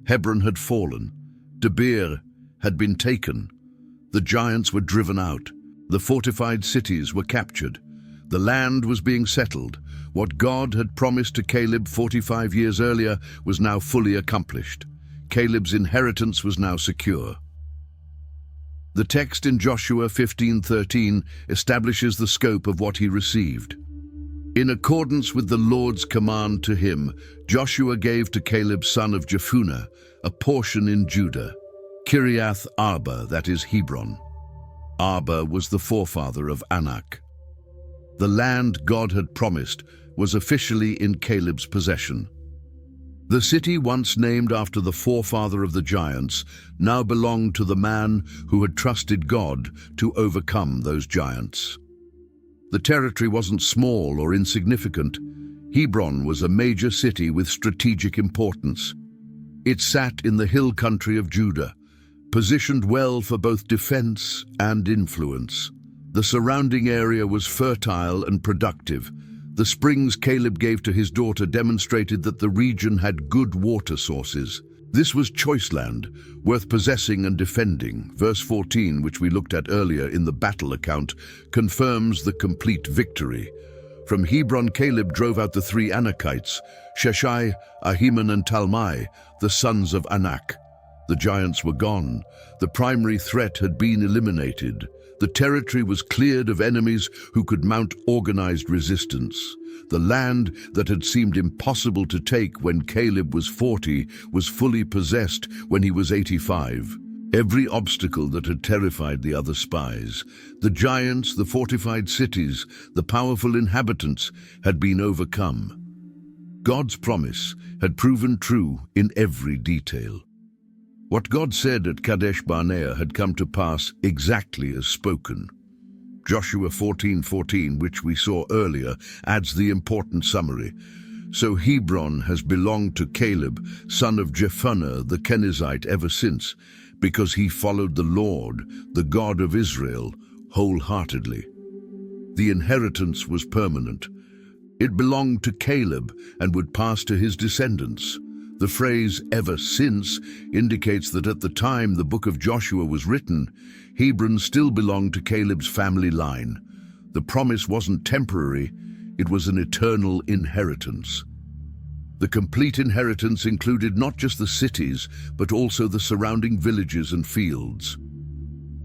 Hebron had fallen. Debir had been taken. The giants were driven out. The fortified cities were captured. The land was being settled. What God had promised to Caleb 45 years earlier was now fully accomplished. Caleb's inheritance was now secure. The text in Joshua 15:13 establishes the scope of what he received. In accordance with the Lord's command to him, Joshua gave to Caleb son of Jephunneh a portion in Judah, Kiriath Arba, that is Hebron. Arba was the forefather of Anak. The land God had promised was officially in Caleb's possession. The city, once named after the forefather of the giants, now belonged to the man who had trusted God to overcome those giants. The territory wasn't small or insignificant. Hebron was a major city with strategic importance. It sat in the hill country of Judah, positioned well for both defense and influence. The surrounding area was fertile and productive. The springs Caleb gave to his daughter demonstrated that the region had good water sources. This was choice land, worth possessing and defending. Verse 14, which we looked at earlier in the battle account, confirms the complete victory. From Hebron, Caleb drove out the three Anakites, Sheshai, Ahiman, and Talmai, the sons of Anak. The giants were gone. The primary threat had been eliminated. The territory was cleared of enemies who could mount organized resistance. The land that had seemed impossible to take when Caleb was 40 was fully possessed when he was 85. Every obstacle that had terrified the other spies, the giants, the fortified cities, the powerful inhabitants, had been overcome. God's promise had proven true in every detail. What God said at Kadesh Barnea had come to pass exactly as spoken. Joshua 14:14, which we saw earlier, adds the important summary. So Hebron has belonged to Caleb, son of Jephunneh the Kenizzite, ever since, because he followed the Lord, the God of Israel, wholeheartedly. The inheritance was permanent. It belonged to Caleb and would pass to his descendants. The phrase "ever since" indicates that at the time the book of Joshua was written, Hebron still belonged to Caleb's family line. The promise wasn't temporary, it was an eternal inheritance. The complete inheritance included not just the cities, but also the surrounding villages and fields.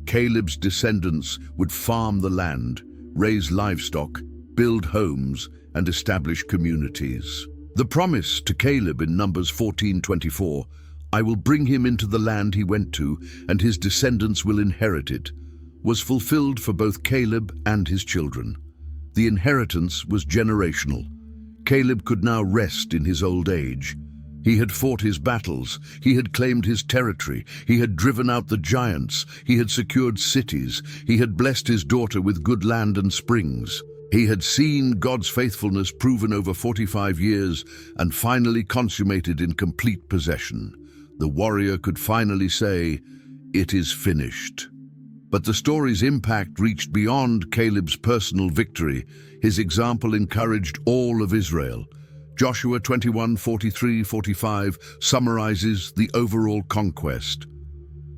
Caleb's descendants would farm the land, raise livestock, build homes, and establish communities. The promise to Caleb in Numbers 14:24, "I will bring him into the land he went to, and his descendants will inherit it," was fulfilled for both Caleb and his children. The inheritance was generational. Caleb could now rest in his old age. He had fought his battles, he had claimed his territory, he had driven out the giants, he had secured cities, he had blessed his daughter with good land and springs. He had seen God's faithfulness proven over 45 years and finally consummated in complete possession. The warrior could finally say, "It is finished." But the story's impact reached beyond Caleb's personal victory. His example encouraged all of Israel. Joshua 21:43-45 summarizes the overall conquest.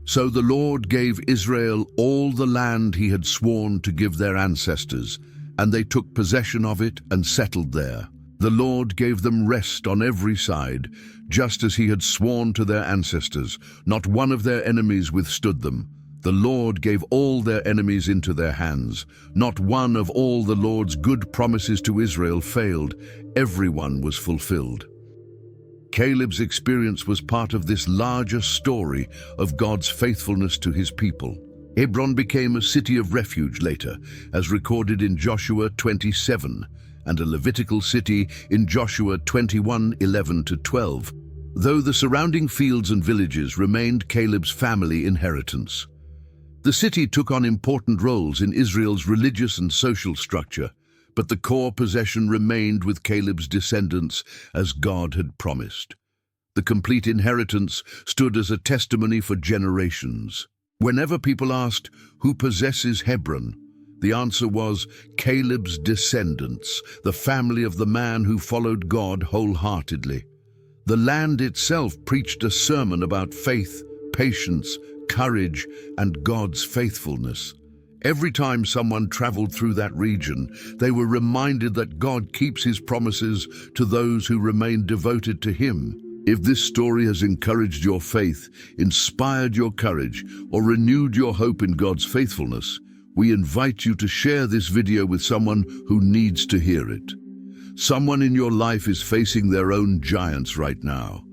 "So the Lord gave Israel all the land he had sworn to give their ancestors, and they took possession of it and settled there. The Lord gave them rest on every side, just as he had sworn to their ancestors. Not one of their enemies withstood them. The Lord gave all their enemies into their hands. Not one of all the Lord's good promises to Israel failed. Everyone was fulfilled." Caleb's experience was part of this larger story of God's faithfulness to his people. Hebron became a city of refuge later, as recorded in Joshua 27, and a Levitical city in Joshua 21:11-12, though the surrounding fields and villages remained Caleb's family inheritance. The city took on important roles in Israel's religious and social structure, but the core possession remained with Caleb's descendants as God had promised. The complete inheritance stood as a testimony for generations. Whenever people asked, "Who possesses Hebron?" the answer was Caleb's descendants, the family of the man who followed God wholeheartedly. The land itself preached a sermon about faith, patience, courage, and God's faithfulness. Every time someone traveled through that region, they were reminded that God keeps his promises to those who remain devoted to him. If this story has encouraged your faith, inspired your courage, or renewed your hope in God's faithfulness, we invite you to share this video with someone who needs to hear it. Someone in your life is facing their own giants right now.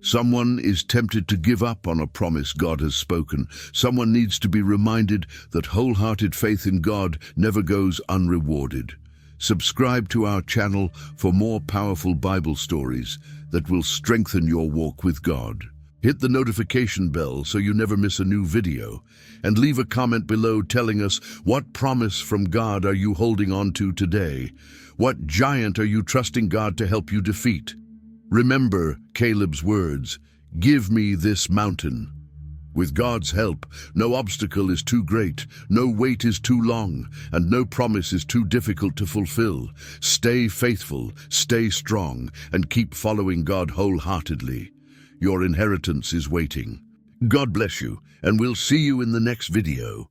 Someone is tempted to give up on a promise God has spoken. Someone needs to be reminded that wholehearted faith in God never goes unrewarded. Subscribe to our channel for more powerful Bible stories that will strengthen your walk with God. Hit the notification bell so you never miss a new video, and leave a comment below telling us, what promise from God are you holding on to today? What giant are you trusting God to help you defeat? Remember Caleb's words, "Give me this mountain." With God's help, no obstacle is too great, no wait is too long, and no promise is too difficult to fulfill. Stay faithful, stay strong, and keep following God wholeheartedly. Your inheritance is waiting. God bless you, and we'll see you in the next video.